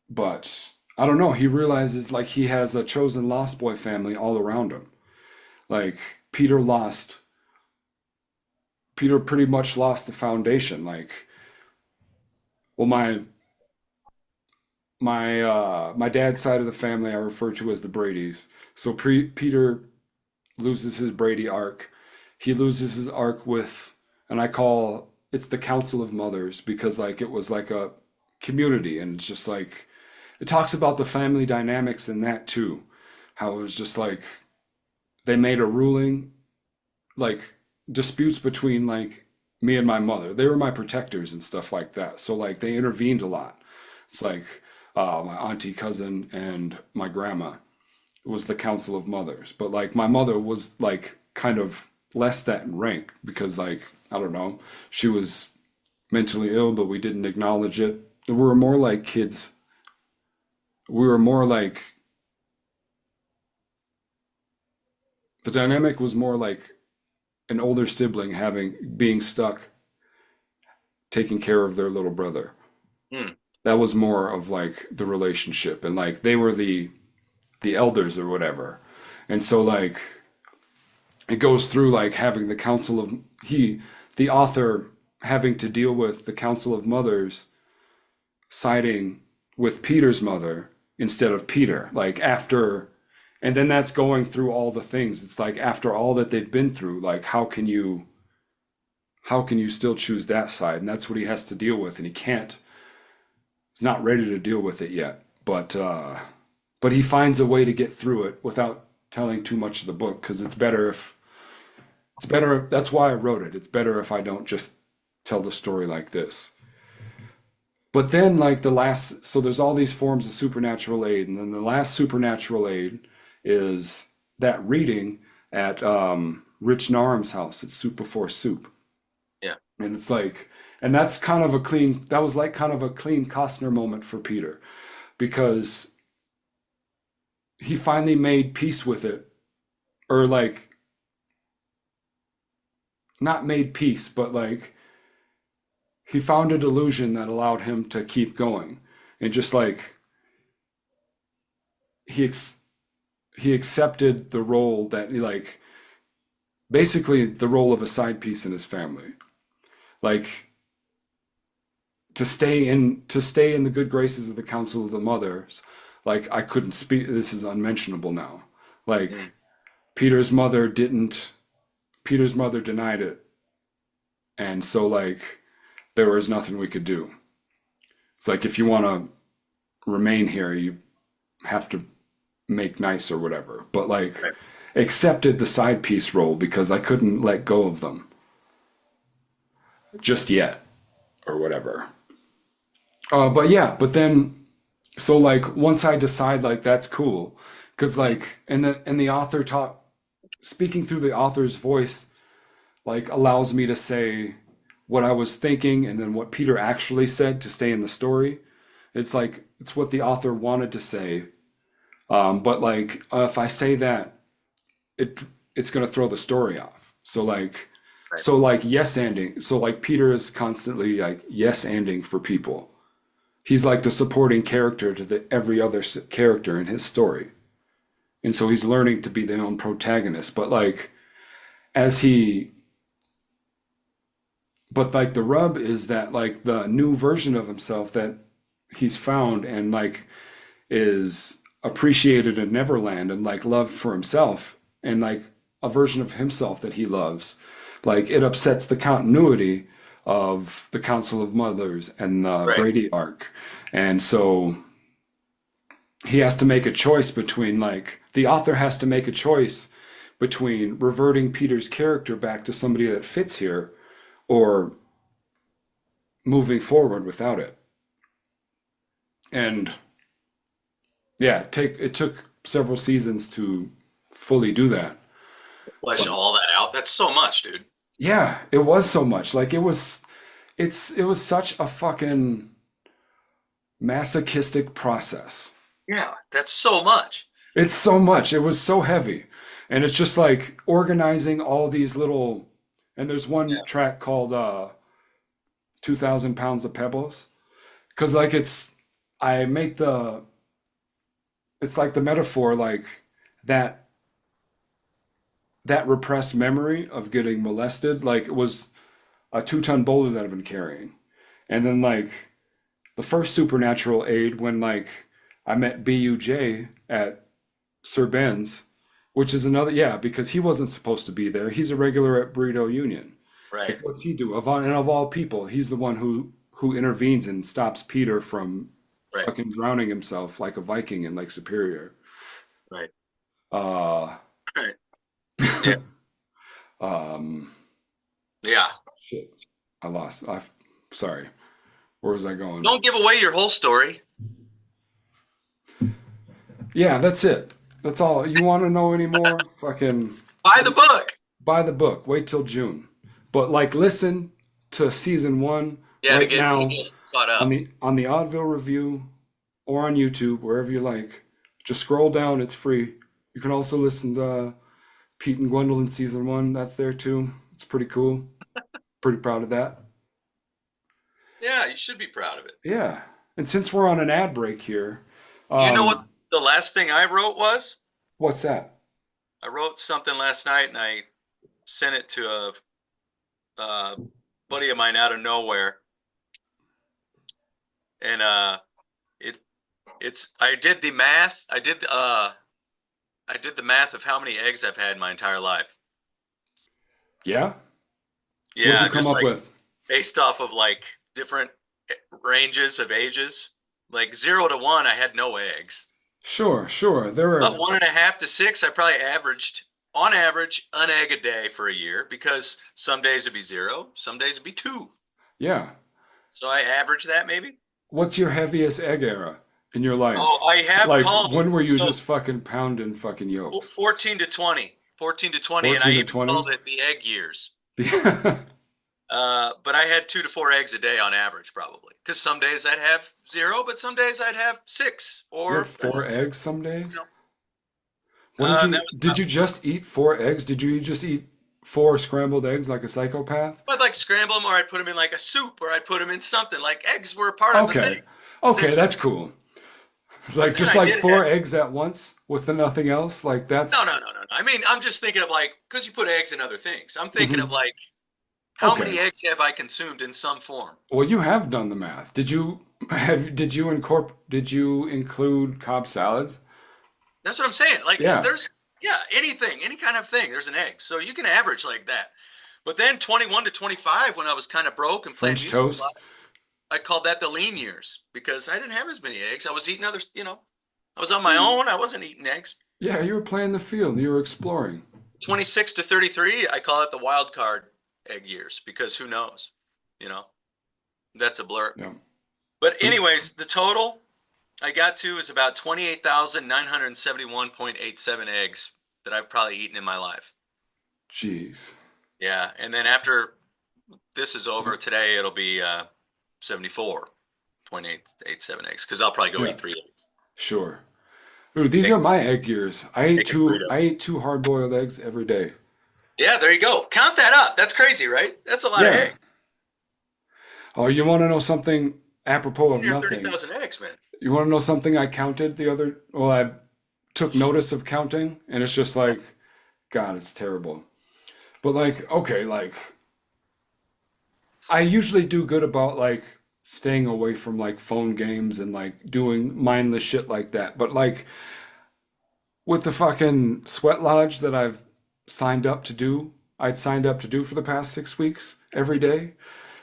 But I don't know. He realizes like he has a chosen Lost Boy family all around him. Like Peter pretty much lost the foundation. Like, well, my dad's side of the family I refer to as the Bradys. So Peter loses his Brady arc. He loses his arc with, and I call it's the Council of Mothers, because like it was like a community, and it's just like it talks about the family dynamics in that too. How it was just like they made a ruling, like disputes between like me and my mother. They were my protectors and stuff like that. So like they intervened a lot. It's like my auntie, cousin, and my grandma. It was the Council of Mothers. But like my mother was like kind of less that in rank because like, I don't know, she was mentally ill, but we didn't acknowledge it. We were more like kids. We were more like, the dynamic was more like an older sibling being stuck taking care of their little brother. That was more of like the relationship, and like they were the elders or whatever. And so like it goes through like having the council of the author having to deal with the Council of Mothers siding with Peter's mother instead of Peter, like after, and then that's going through all the things. It's like after all that they've been through, like how can you still choose that side? And that's what he has to deal with, and he's not ready to deal with it yet. But he finds a way to get through it without telling too much of the book, because that's why I wrote it. It's better if I don't just tell the story like this. But then like so there's all these forms of supernatural aid, and then the last supernatural aid is that reading at Rich Narum's house at Soup Before Soup. Yeah. And it's like, and that was kind of a clean Costner moment for Peter, because he finally made peace with it, or like not made peace, but like he found a delusion that allowed him to keep going, and just like he accepted the role that like basically the role of a side piece in his family, like to stay in the good graces of the Council of the Mothers. Like I couldn't speak. This is unmentionable now. Like Peter's mother denied it, and so like there was nothing we could do. It's like, if you want to remain here, you have to make nice or whatever. But like accepted the side piece role because I couldn't let go of them just yet or whatever. But then, so like once I decide like that's cool, because like and the author speaking through the author's voice like allows me to say what I was thinking and then what Peter actually said to stay in the story. It's like it's what the author wanted to say, but like if I say that, it's gonna throw the story off. So like Right. So like yes-anding. So like Peter is constantly like yes-anding for people. He's like the supporting character to every other character in his story. And so he's learning to be the own protagonist. But like as he but like the rub is that like the new version of himself that he's found and like is appreciated in Neverland and like loved for himself and like a version of himself that he loves. Like it upsets the continuity of the Council of Mothers and the Right. Brady arc. And so he has to make a choice between like the author has to make a choice between reverting Peter's character back to somebody that fits here or moving forward without it. And yeah, it took several seasons to fully do that. Flesh But all that out. That's so much, dude. yeah, it was so much. Like it was such a fucking masochistic process. Yeah, that's so much. It's so much. It was so heavy. And it's just like organizing all these little and there's one Yeah. track called 2000 Pounds of Pebbles. Cause like I make it's like the metaphor like that that repressed memory of getting molested, like it was a 2-ton boulder that I've been carrying. And then like the first supernatural aid when like I met BUJ at Sir Ben's, which is another yeah, because he wasn't supposed to be there. He's a regular at Burrito Union. Right. Like what's he do? And of all people, he's the one who intervenes and stops Peter from Right. fucking drowning himself like a Viking in Lake Superior. Right. Uh Right. Yeah. um Yeah. shit. Sorry. Where was I going? Don't give away your whole story. Yeah, that's it. That's all. You want to know any more? Fucking Buy the book. buy the book. Wait till June. But like listen to season 1 Yeah, to right get now people caught up. on the Oddville Revue or on YouTube, wherever you like. Just scroll down, it's free. You can also listen to Pete and Gwendolyn season 1. That's there too. It's pretty cool. Pretty proud of that. Yeah, you should be proud of it. Yeah. And since we're on an ad break here, You know what the last thing I wrote was? what's that? I wrote something last night and I sent it to a buddy of mine out of nowhere. And I did the math. I did the math of how many eggs I've had in my entire life. Yeah? Yeah, What'd you come just up like with? based off of like different ranges of ages. Like 0 to 1, I had no eggs. Sure. There But are 1.5 to 6, I probably averaged, on average, an egg a day for a year because some days it'd be 0, some days it'd be 2. yeah. So I averaged that maybe. What's your heaviest egg era in your life? Oh, I have Like called. when were you So just fucking pounding fucking yolks? 14 to 20. 14 to 20, and I 14 to even 20? called it the egg years. But I had 2 to 4 eggs a day on average, probably. Because some days I'd have 0, but some days I'd have 6. You Or had 4 eggs some days? you know, What that was did you just eat 4 eggs? Did you just eat 4 scrambled eggs like a psychopath? I'd like scramble them, or I'd put them in like a soup, or I'd put them in something. Like eggs were a part of the Okay. thing. Okay, that's cool. It's But like then just I like did 4 have. eggs at once with nothing else. Like that's No. I mean, I'm just thinking of like, because you put eggs in other things. I'm thinking of Mhm. like, how Okay. many eggs have I consumed in some form? Well, you have done the math. Did you include Cobb salads? That's what I'm saying. Like, Yeah. there's, yeah, anything, any kind of thing, there's an egg. So you can average like that. But then 21 to 25, when I was kind of broke and playing French music a toast? lot, I called that the lean years because I didn't have as many eggs. I was eating other, I was on my own. I wasn't eating eggs. Yeah, you were playing the field. You were exploring. 26 to 33, I call it the wild card egg years because who knows, that's a blur. Yeah. But anyways, the total I got to is about 28,971.87 eggs that I've probably eaten in my life. Jeez. Yeah. And then after this is over today, it'll be 74.887 eggs because I'll probably go Yeah. eat 3 eggs. Sure. Dude, these are Eggs. my egg years. I ate Egg and burrito. two hard-boiled eggs every day. Yeah, there you go. Count that up. That's crazy, right? That's a lot of Yeah. eggs. Oh, you want to know something apropos of Near nothing? 30,000 eggs, man. You want to know something I counted well, I took notice of counting, and it's just like, God, it's terrible. But like, okay, like, I usually do good about like staying away from like phone games and like doing mindless shit like that. But like with the fucking sweat lodge that I'd signed up to do for the past 6 weeks every day.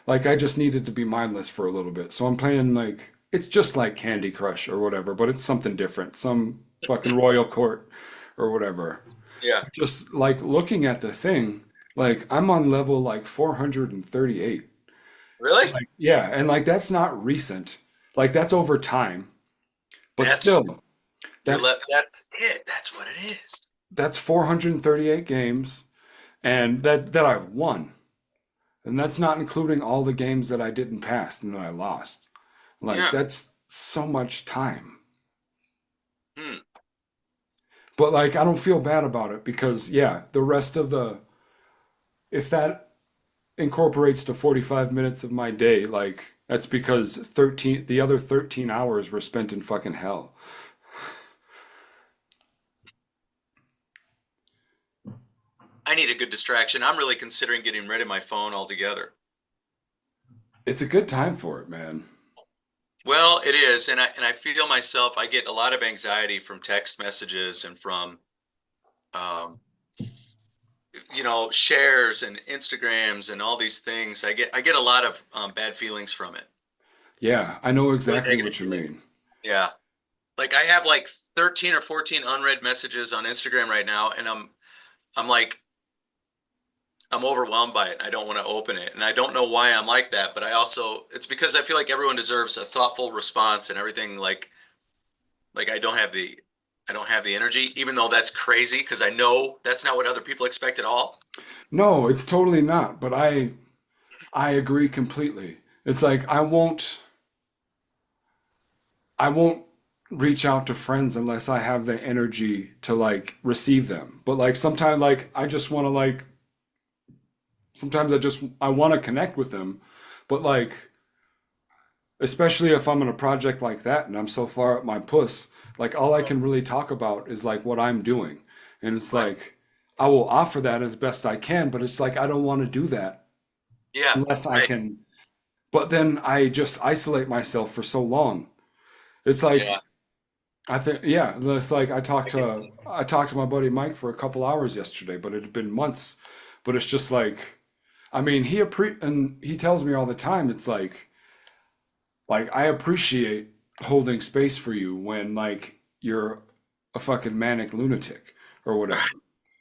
Like I just needed to be mindless for a little bit. So I'm playing like it's just like Candy Crush or whatever, but it's something different. Some fucking Royal Court or whatever. Yeah. Just like looking at the thing, like I'm on level like 438. Really? Like yeah, and like that's not recent. Like that's over time. But That's still, that's that's it. That's what it is. that's 438 games and that I've won. And that's not including all the games that I didn't pass and that I lost. Like Yeah. that's so much time. Hmm. But like I don't feel bad about it because yeah, the rest of the if that incorporates to 45 minutes of my day, like that's because the other 13 hours were spent in fucking hell. I need a good distraction. I'm really considering getting rid of my phone altogether. It's a good time for it, man. Well, it is, and I feel myself. I get a lot of anxiety from text messages and from um, shares and Instagrams and all these things. I get a lot of bad feelings from it. Yeah, I know Really exactly negative what you feelings. mean. Yeah, like I have like 13 or 14 unread messages on Instagram right now, and I'm like I'm overwhelmed by it. I don't want to open it, and I don't know why I'm like that. But it's because I feel like everyone deserves a thoughtful response and everything. Like I don't have the energy, even though that's crazy because I know that's not what other people expect at all. No, it's totally not, but I agree completely. It's like I won't reach out to friends unless I have the energy to like receive them. But like sometimes like I just want to like sometimes I want to connect with them, but like especially if I'm in a project like that and I'm so far up my puss, like all I can really talk about is like what I'm doing. And it's Right. like I will offer that as best I can, but it's like I don't want to do that Yeah. unless I Right. can. But then I just isolate myself for so long. It's like Yeah. I think yeah, it's like I get, I talked to my buddy Mike for a couple hours yesterday, but it had been months. But it's just like I mean, and he tells me all the time it's like I appreciate holding space for you when like you're a fucking manic lunatic or whatever.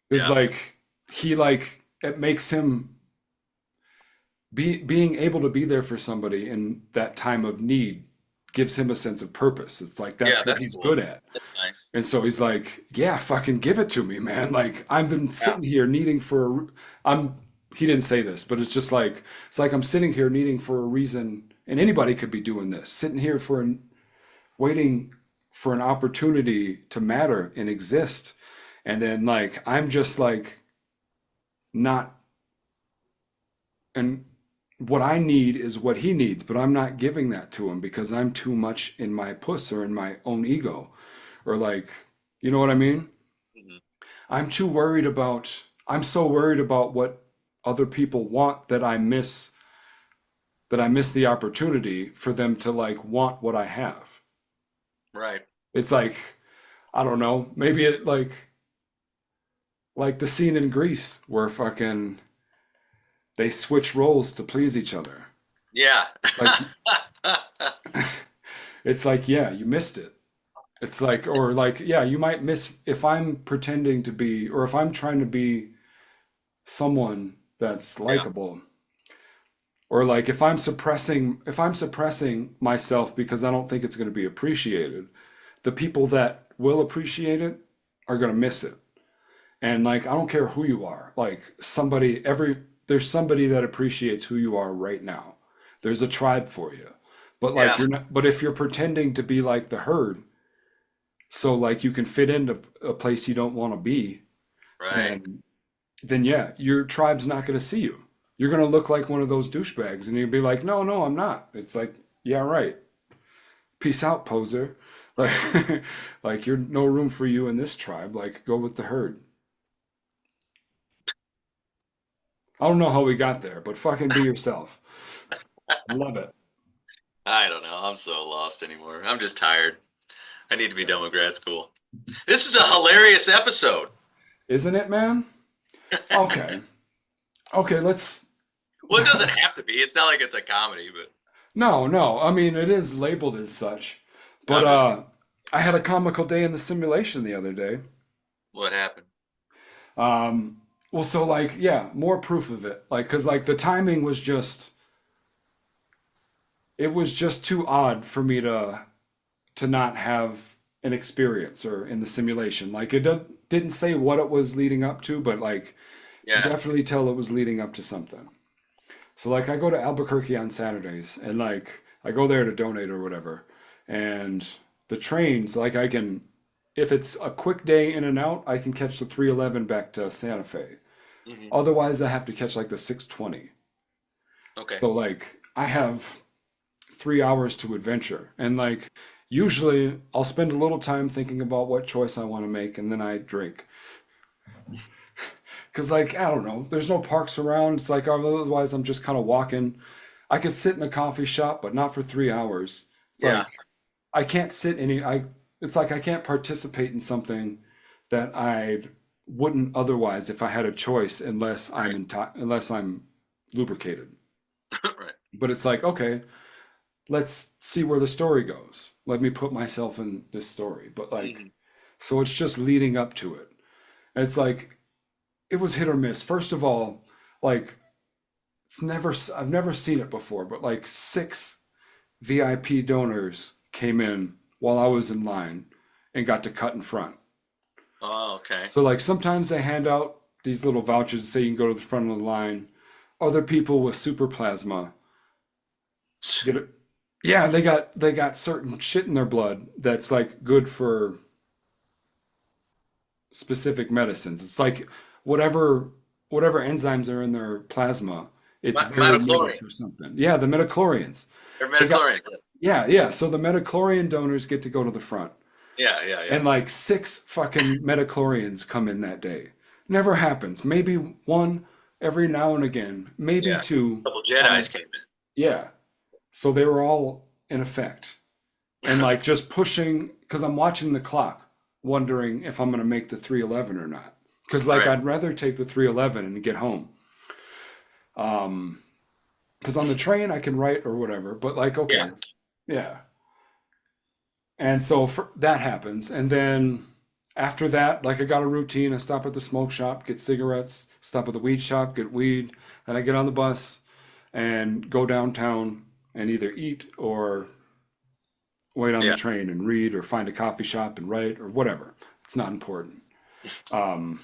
It's yeah. like he like it makes him being able to be there for somebody in that time of need gives him a sense of purpose. It's like Yeah. that's what That's he's cool. good at. That's nice. And so he's like, "Yeah, fucking give it to me, man." Like I've been Yeah. sitting here needing I'm he didn't say this, but it's like I'm sitting here needing for a reason and anybody could be doing this. Sitting here waiting for an opportunity to matter and exist. And then like I'm just like not and what I need is what he needs, but I'm not giving that to him because I'm too much in my puss or in my own ego or like, you know what I mean? Mhm. I'm so worried about what other people want that I miss the opportunity for them to like want what I have. Right. It's like, I don't know, maybe it like the scene in Grease where fucking they switch roles to please each other. Yeah. It's like it's like, yeah, you missed it. It's like, or like, yeah, you might miss if I'm pretending to be, or if I'm trying to be someone that's Yeah. likable, or like if I'm suppressing myself because I don't think it's going to be appreciated, the people that will appreciate it are going to miss it. And like, I don't care who you are, like there's somebody that appreciates who you are right now. There's a tribe for you. But like, Yeah. you're not, but if you're pretending to be like the herd, so like you can fit into a place you don't want to be, Right. then then yeah, your tribe's not going to see you. You're going to look like one of those douchebags, and you'll be like, no, no, I'm not. It's like, yeah, right. Peace out, poser. Like, like you're no room for you in this tribe. Like, go with the herd. I don't know how we got there, but fucking be yourself. I love it. I don't know. I'm so lost anymore. I'm just tired. I need to be done with grad school. This is a hilarious episode. Isn't it, man? Okay. Okay, let's. Well, it doesn't have to be. It's not like it's a comedy, but No, no. I mean, it is labeled as such. But I had a comical day in the simulation the other day. what happened? Well, so like, yeah, more proof of it. Like, cause like the timing was just, it was just too odd for me to not have an experience or in the simulation. Like didn't say what it was leading up to, but like, you Yeah. definitely tell it was leading up to something. So like, I go to Albuquerque on Saturdays, and like, I go there to donate or whatever, and the trains, like, I can, if it's a quick day in and out, I can catch the 311 back to Santa Fe. Hmm. Otherwise, I have to catch like the 620. Okay. So like I have 3 hours to adventure. And like usually I'll spend a little time thinking about what choice I want to make, and then I drink. Cause like, I don't know, there's no parks around. It's like otherwise I'm just kind of walking. I could sit in a coffee shop, but not for 3 hours. It's Yeah. like I can't sit any I it's like I can't participate in something that I wouldn't otherwise if I had a choice, unless Right. unless I'm lubricated. Right. But it's like, okay, let's see where the story goes. Let me put myself in this story. But like, Hmm. so it's just leading up to it. And it's like, it was hit or miss. First of all, like, I've never seen it before, but like six VIP donors came in while I was in line and got to cut in front. Oh, okay. So like sometimes they hand out these little vouchers and say you can go to the front of the line. Other people with super plasma get it. Yeah, they got certain shit in their blood that's like good for specific medicines. It's like whatever enzymes are in their plasma, it's very needed for Metachlorians something. Yeah, the metachlorians. or They got metachlorians. yeah, yeah. So the metachlorian donors get to go to the front. Yeah, yeah, yeah. And like six fucking metachlorians come in that day. Never happens. Maybe one every now and again, maybe Yeah. two. Couple Jedi's came in. Yeah. So they were all in effect. And like just pushing, because I'm watching the clock, wondering if I'm going to make the 311 or not. Because like Right. I'd rather take the 311 and get home. Because on the train I can write or whatever. But like, Yeah. okay, yeah. And so that happens. And then after that, like I got a routine. I stop at the smoke shop, get cigarettes, stop at the weed shop, get weed. Then I get on the bus and go downtown and either eat or wait on the Yeah. train and read or find a coffee shop and write or whatever. It's not important. Um,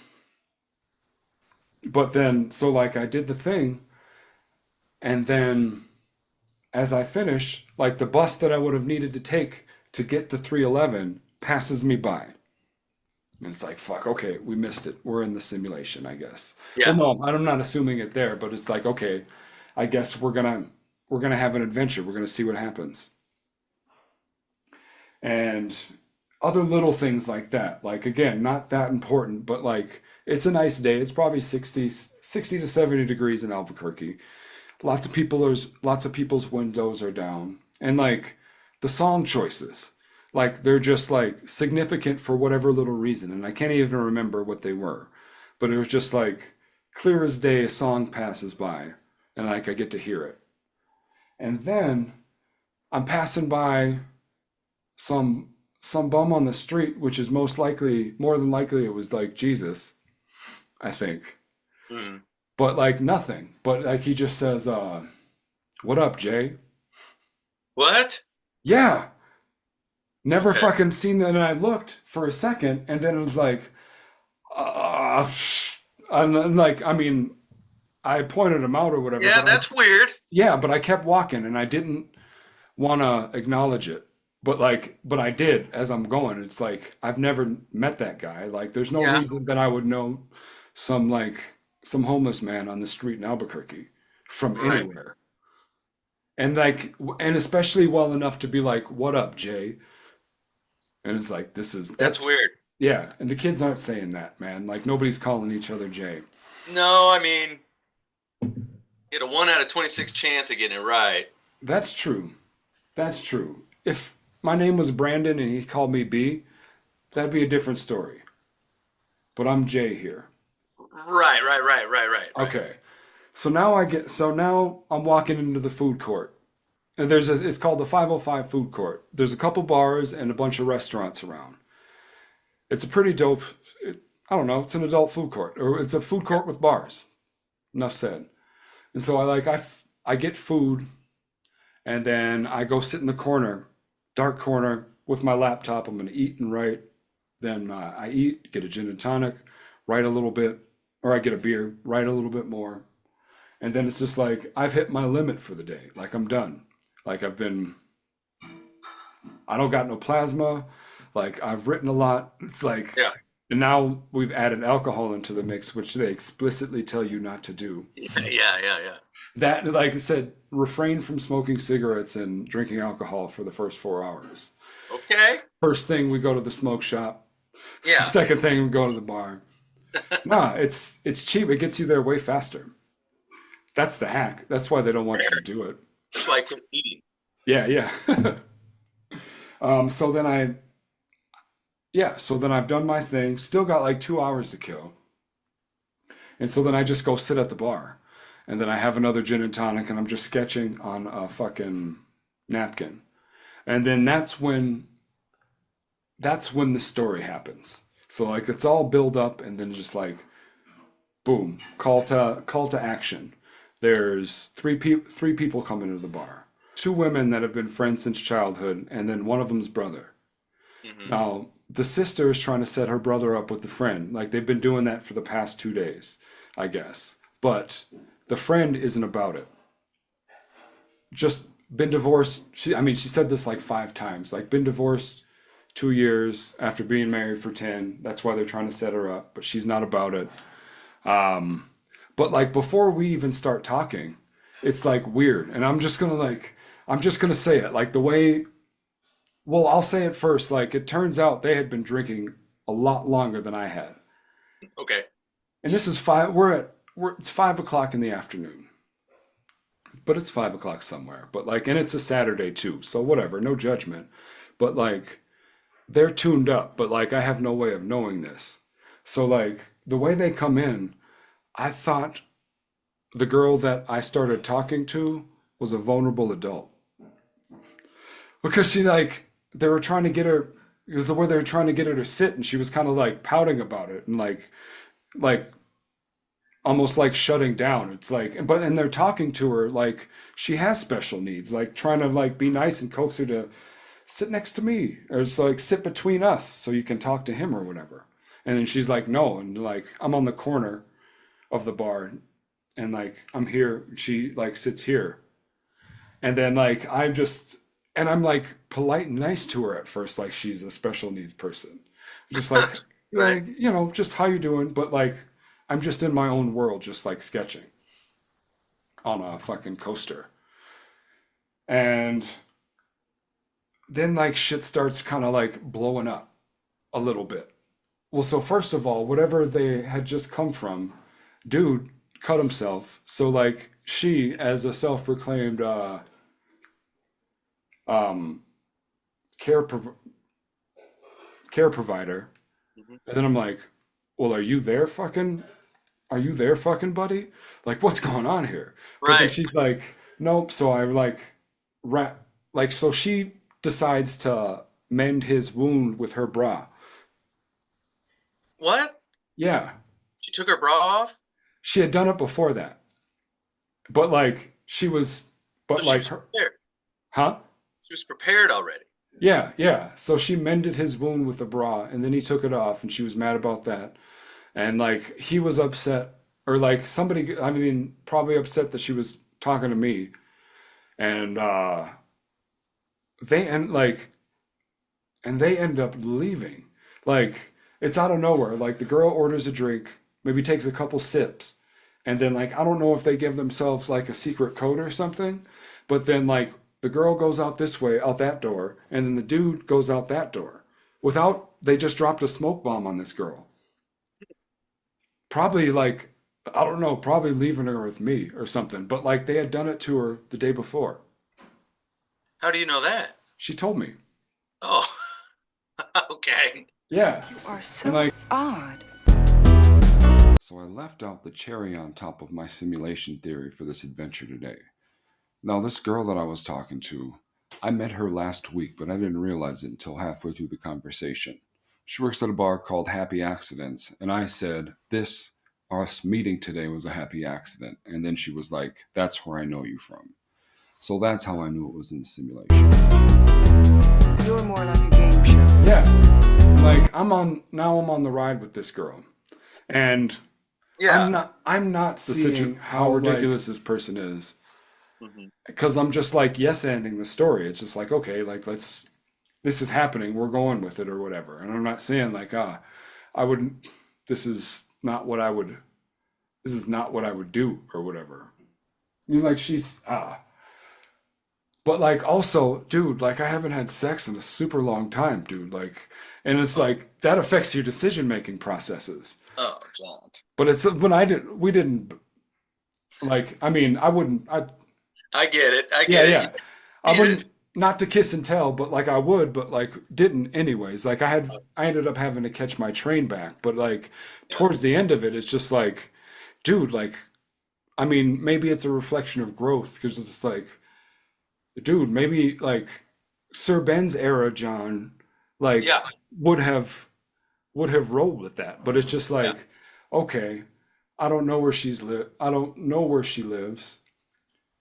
but then, so like I did the thing, and then as I finish, like the bus that I would have needed to take to get the 311 passes me by. And it's like, fuck, okay, we missed it. We're in the simulation, I guess. Well, Yeah. no, I'm not assuming it there, but it's like, okay, I guess we're gonna have an adventure. We're gonna see what happens. And other little things like that. Like again, not that important, but like it's a nice day. It's probably 60 to 70 degrees in Albuquerque. Lots of people's windows are down. And like the song choices, like they're just like significant for whatever little reason. And I can't even remember what they were. But it was just like clear as day, a song passes by and like I get to hear it. And then I'm passing by some some bum on the street, which is more than likely it was like Jesus, I think. Hmm. But like nothing. But like he just says, what up, Jay? What? Yeah. Never Okay. fucking seen that. And I looked for a second, and then it was like, uh, and then, like, I mean, I pointed him out or whatever, Yeah, but that's weird. yeah, but I kept walking and I didn't want to acknowledge it. But I did as I'm going. It's like, I've never met that guy. Like, there's no Yeah. reason that I would know some, like, some homeless man on the street in Albuquerque from Right. anywhere. And like, and especially well enough to be like, "What up, Jay?" And it's like, That's weird. yeah. And the kids aren't saying that, man. Like nobody's calling each other Jay. No, I mean, you had a 1 out of 26 chance of getting it right. That's true. That's true. If my name was Brandon and he called me B, that'd be a different story. But I'm Jay here. Right. Okay. So now I'm walking into the food court. And it's called the 505 food court. There's a couple bars and a bunch of restaurants around. It's a pretty dope, I don't know, it's an adult food court or it's a food court with bars. Enough said. And so I get food and then I go sit in the corner, dark corner with my laptop. I'm going to eat and write. Then I eat, get a gin and tonic, write a little bit, or I get a beer, write a little bit more. And then it's just like I've hit my limit for the day. Like I'm done. Like I don't got no plasma. Like I've written a lot. It's like, Yeah. and now we've added alcohol into the mix, which they explicitly tell you not to do. Yeah. That, like I said, refrain from smoking cigarettes and drinking alcohol for the first 4 hours. Okay. First thing we go to the smoke shop. Yeah. Second thing we go to the bar. Nah, it's cheap. It gets you there way faster. That's the hack. That's why they don't want you to do it. That's why I kept eating. Yeah. So then I've done my thing. Still got like 2 hours to kill. And so then I just go sit at the bar. And then I have another gin and tonic and I'm just sketching on a fucking napkin. And then that's when the story happens. So like it's all build up and then just like boom, call to action. There's three people come into the bar. Two women that have been friends since childhood, and then one of them's brother. Mm-hmm. Now, the sister is trying to set her brother up with the friend. Like they've been doing that for the past 2 days, I guess. But the friend isn't about it. Just been divorced. She said this like 5 times. Like been divorced 2 years after being married for 10. That's why they're trying to set her up, but she's not about it. But like before we even start talking, it's like weird. And I'm just gonna say it like the way, well, I'll say it first. Like it turns out they had been drinking a lot longer than I had. Okay. And this is it's 5 o'clock in the afternoon, but it's 5 o'clock somewhere. But like, and it's a Saturday too. So whatever, no judgment. But like, they're tuned up, but like, I have no way of knowing this. So like the way they come in, I thought the girl that I started talking to was a vulnerable adult. Because they were trying to get her, it was the way they were trying to get her to sit, and she was kind of like pouting about it and like almost like shutting down. It's like, and they're talking to her like she has special needs, like trying to like be nice and coax her to sit next to me, or it's like sit between us so you can talk to him or whatever. And then she's like, no, and like I'm on the corner of the bar and like I'm here, she like sits here. And then like I'm like polite and nice to her at first, like she's a special needs person. Just like Right. like, just how you doing? But like I'm just in my own world, just like sketching on a fucking coaster. And then like shit starts kind of like blowing up a little bit. Well, so first of all, whatever they had just come from, dude cut himself. So like she, as a self-proclaimed um care prov- care provider, Mm-hmm. and then I'm like, well, are you there fucking buddy? Like what's going on here? But then Right. she's like, nope. So I like so she decides to mend his wound with her bra. What? Yeah, She took her bra off? she had done it before that, but like she was, So but she like was her, prepared. huh? She was prepared already. Yeah. So she mended his wound with the bra, and then he took it off, and she was mad about that. And like he was upset, or like somebody, probably upset that she was talking to me. And they end like, and they end up leaving. Like it's out of nowhere. Like the girl orders a drink, maybe takes a couple sips, And then like I don't know if they give themselves like a secret code or something, but then like the girl goes out this way, out that door, and then the dude goes out that door. Without they just dropped a smoke bomb on this girl. Probably like I don't know, probably leaving her with me or something. But like they had done it to her the day before. How do you know that? She told me. Oh, okay. Yeah. You are And so like odd. so I left out the cherry on top of my simulation theory for this adventure today. Now, this girl that I was talking to, I met her last week, but I didn't realize it until halfway through the conversation. She works at a bar called Happy Accidents, and I said, us meeting today was a happy accident. And then she was like, that's where I know you from. So that's how I knew it was in the simulation. You're more like a game show. Yeah. Like, I'm on the ride with this girl. And Yeah. I'm not seeing how ridiculous this person is. Mm-hmm. Because I'm just like yes-ending the story. It's just like, okay, like this is happening, we're going with it or whatever. And I'm not saying like, I wouldn't, this is not what I would do or whatever. You're like, but like also, dude, like I haven't had sex in a super long time, dude. Like, and it's like, that affects your decision-making processes. Oh, John. But it's, we didn't, like, I mean, I get it. I yeah, get yeah. it. I Get wouldn't, it. not to kiss and tell, but like I would, but like didn't anyways. Like I ended up having to catch my train back, but like Yeah. towards the end of it, it's just like, dude, like, I mean, maybe it's a reflection of growth because it's like, dude, maybe like Sir Ben's era, John, like Yeah. would have rolled with that, but it's just Yeah. like, okay, I don't know where I don't know where she lives.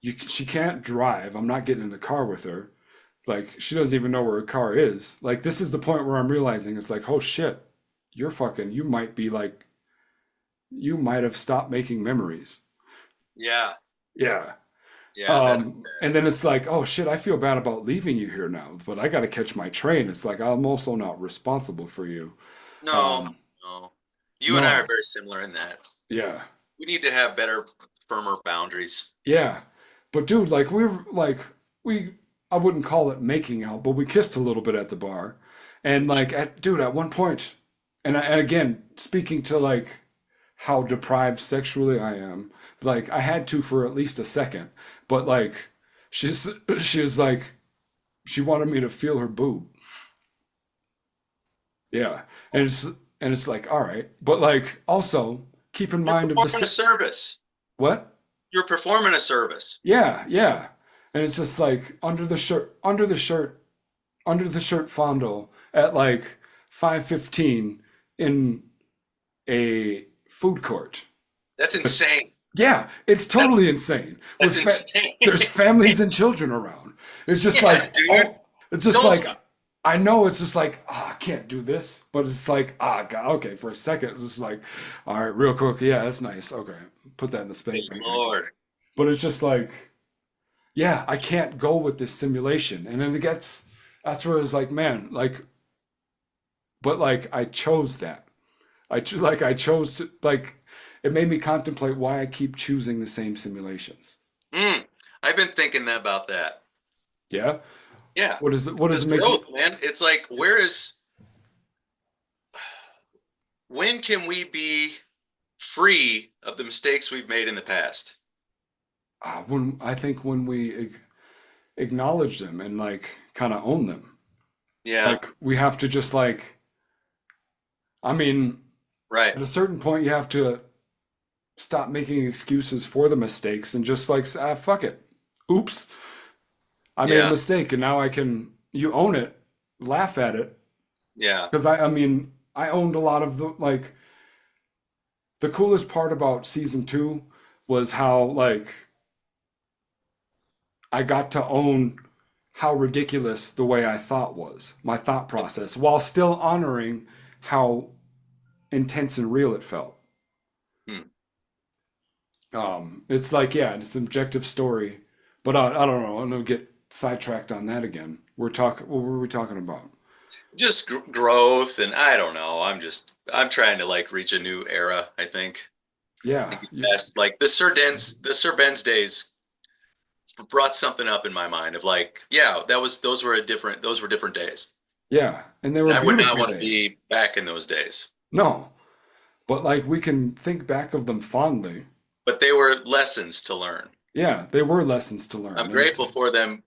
She can't drive. I'm not getting in the car with her. Like she doesn't even know where her car is. Like this is the point where I'm realizing it's like, oh shit, you might be like, you might have stopped making memories. Yeah. Yeah. Yeah. That's And then it's like, oh shit, I feel bad about leaving you here now, but I got to catch my train. It's like I'm also not responsible for you. no, Um, no. You and I are no. very similar in that. Yeah. We need to have better, firmer boundaries. Yeah. But dude, like we I wouldn't call it making out, but we kissed a little bit at the bar. And like at one point, and again, speaking to like how deprived sexually I am, like I had to for at least a second. But like she's she was like she wanted me to feel her boob. Yeah. And it's like, all right. But like also keep in You're mind of performing a service. what? You're performing a service. Yeah, yeah. And it's just like under the shirt fondle at like 5:15 in a food court. That's insane. Yeah, it's That's totally insane. that's insane. There's families and children around. It's just Yeah, like, dude. oh, it's just Don't. like, I know it's just like, I can't do this, but it's like, God, okay, for a second, it's just like, all right, real quick, yeah, that's nice. Okay, put that in the space. Good Lord. But it's just like, yeah, I can't go with this simulation. And then that's where it's like, man, like, but like, I chose that. I chose to, like, it made me contemplate why I keep choosing the same simulations. I've been thinking about that. Yeah. Yeah. What is it? What does It's it make you? growth, man. It's like, when can we be free of the mistakes we've made in the past? I think when we acknowledge them and like kind of own them, Yeah. like we have to just like, I mean, Right. at a certain point, you have to stop making excuses for the mistakes and just like, fuck it. Oops. I made a Yeah. mistake and now you own it, laugh at it. Yeah. Because I mean, I owned a lot of the coolest part about season 2 was how like I got to own how ridiculous the way I thought was, my thought process, while still honoring how intense and real it felt. Hmm. It's like, yeah, it's an objective story, but I don't know. I'm gonna get sidetracked on that again. What were we talking about? Just growth, and I don't know. I'm trying to like reach a new era, I think. Yeah. Best, like the Sir Ben's days brought something up in my mind of like, yeah, those were different days. Yeah. And they And were I would not beautiful want to days. be back in those days. No, but like we can think back of them fondly. But they were lessons to learn. Yeah, they were lessons to learn. I'm And it's, grateful for them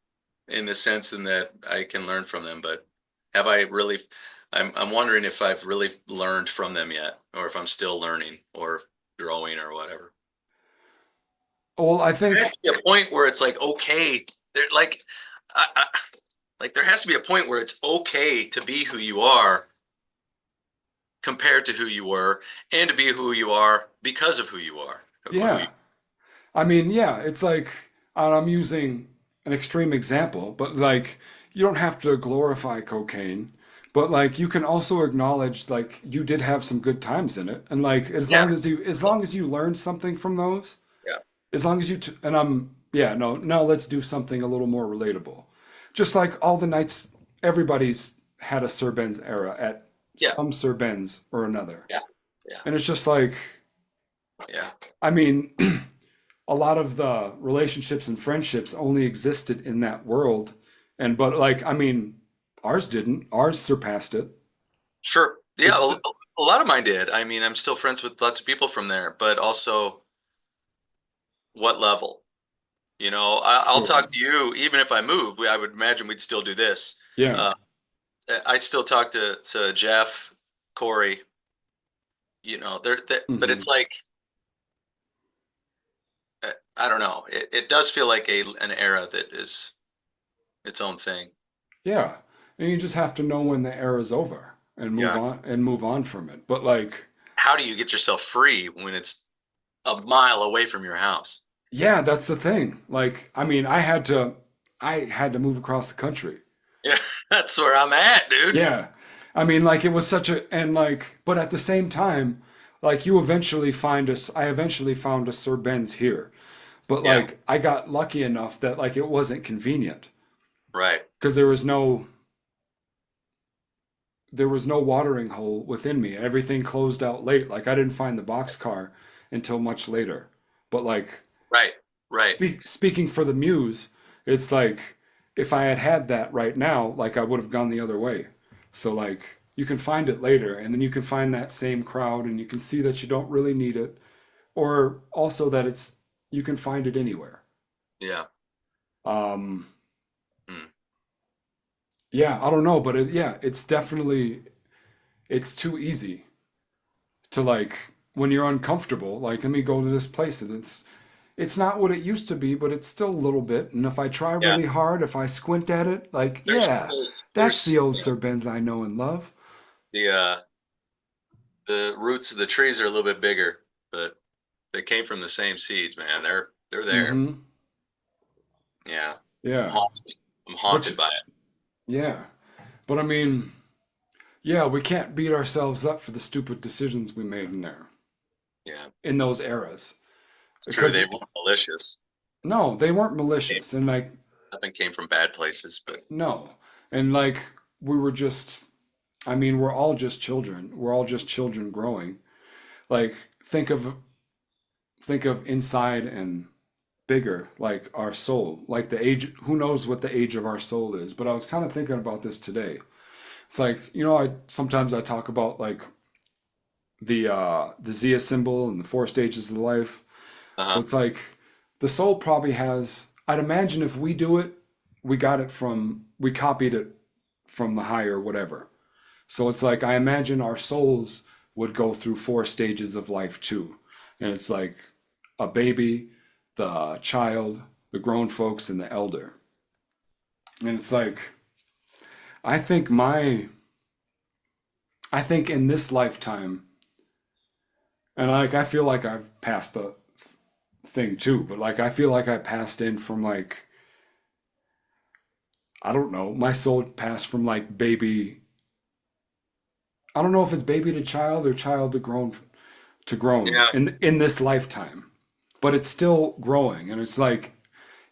in the sense in that I can learn from them, but have I really I'm wondering if I've really learned from them yet, or if I'm still learning or growing or whatever. well, I There think, has to be a point where it's like okay, there like there has to be a point where it's okay to be who you are compared to who you were, and to be who you are because of who you are. yeah. I mean, yeah, it's like, and I'm using an extreme example, but like, you don't have to glorify cocaine, but like, you can also acknowledge like you did have some good times in it, and like, Yeah, as long as you learned something from those, yeah, as long as and I'm, yeah, no, now let's do something a little more relatable. Just like all the nights, everybody's had a Sir Ben's era at yeah, some Sir Ben's or another, yeah, yeah, and it's just like, yeah, I mean. A lot of the relationships and friendships only existed in that world. And, but like, I mean, ours didn't. Ours surpassed it. sure. Yeah, It's, a lot of mine did. I mean, I'm still friends with lots of people from there, but also what level? You know, I'll sure. talk to you even if I move. I would imagine we'd still do this. Yeah. Uh, I still talk to Jeff, Corey. You know, but Hmm. it's like I don't know. It does feel like an era that is its own thing. Yeah. And you just have to know when the era's over Yeah. and move on from it. But like, How do you get yourself free when it's a mile away from your house? yeah, that's the thing. Like, I mean, I had to move across the country. Yeah, that's where I'm at, dude. Yeah. I mean, like it was such a, and like, but at the same time, like I eventually found a Sir Ben's here. But Yeah, like I got lucky enough that like it wasn't convenient right. because there was no watering hole within me. Everything closed out late. Like I didn't find the boxcar until much later. But like Right. Right. speaking for the muse, it's like if I had had that right now, like I would have gone the other way. So like you can find it later and then you can find that same crowd and you can see that you don't really need it or also that it's you can find it anywhere. Yeah. Um Hmm. Yeah, I don't know, but yeah, it's definitely it's too easy to like when you're uncomfortable, like let me go to this place and it's not what it used to be, but it's still a little bit. And if I try Yeah. really hard, if I squint at it, like There's yeah, that's there's the old Sir Benz I know and love. the the roots of the trees are a little bit bigger, but they came from the same seeds, man. They're there. Mm-hmm. Yeah. Yeah. Haunts me. I'm But haunted by it. yeah. But I mean, yeah, we can't beat ourselves up for the stupid decisions we made in there Yeah. in those eras. It's true. Because They weren't malicious. no, they weren't They, malicious. And like nothing came from bad places, but no. And like we were just I mean, we're all just children. We're all just children growing. Like think of inside and bigger, like our soul. Like the age who knows what the age of our soul is, but I was kind of thinking about this today. It's like, you know, I talk about like the Zia symbol and the four stages of life. Well, uh-huh. it's like the soul probably has I'd imagine if we do it, we copied it from the higher whatever. So it's like I imagine our souls would go through four stages of life too. And it's like a baby, the child, the grown folks, and the elder. And it's like I think my I think in this lifetime, and like I feel like I've passed a thing too, but like I feel like I passed in from like I don't know, my soul passed from like baby I don't know if it's baby to child or child to grown Yeah. in this lifetime, but it's still growing, and it's like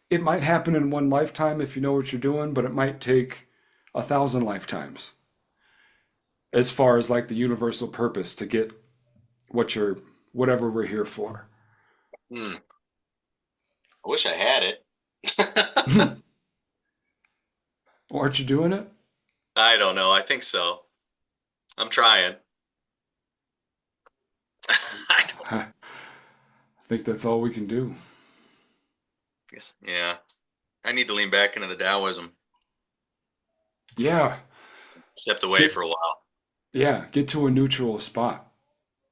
it might happen in one lifetime if you know what you're doing, but it might take 1,000 lifetimes as far as like the universal purpose to get what you're whatever we're here for. I wish I had it. Aren't you doing it? I don't know. I think so. I'm trying. I think that's all we can do. Yeah. I need to lean back into the Taoism. Yeah. Stepped away for a while. Yeah, get to a neutral spot.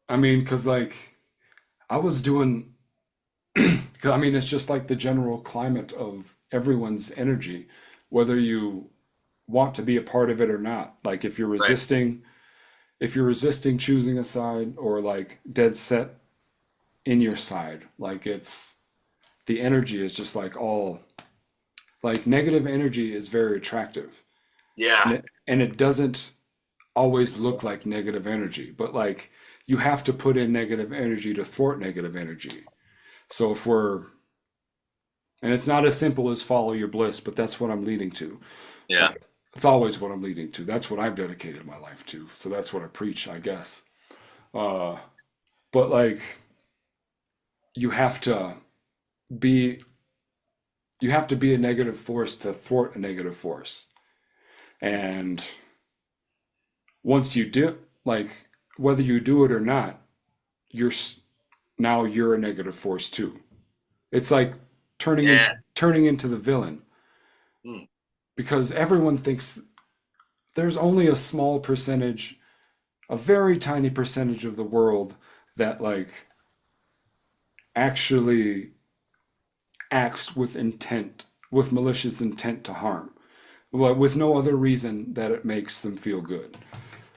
I mean, because like I was doing, 'cause, I mean, it's just like the general climate of everyone's energy, whether you want to be a part of it or not. Like Right. if you're resisting choosing a side or like dead set in your side, like it's the energy is just like all like negative energy is very attractive. Yeah. And it doesn't always look like negative energy, but like you have to put in negative energy to thwart negative energy. So if we're, and it's not as simple as follow your bliss, but that's what I'm leading to. Yeah. Like it's always what I'm leading to. That's what I've dedicated my life to. So that's what I preach, I guess. Uh, but like you have to be, you have to be a negative force to thwart a negative force. And once you do, like whether you do it or not, you're now you're a negative force too. It's like Yeah. turning into the villain Mm. because everyone thinks there's only a small percentage, a very tiny percentage of the world that like actually acts with intent, with malicious intent to harm, with no other reason that it makes them feel good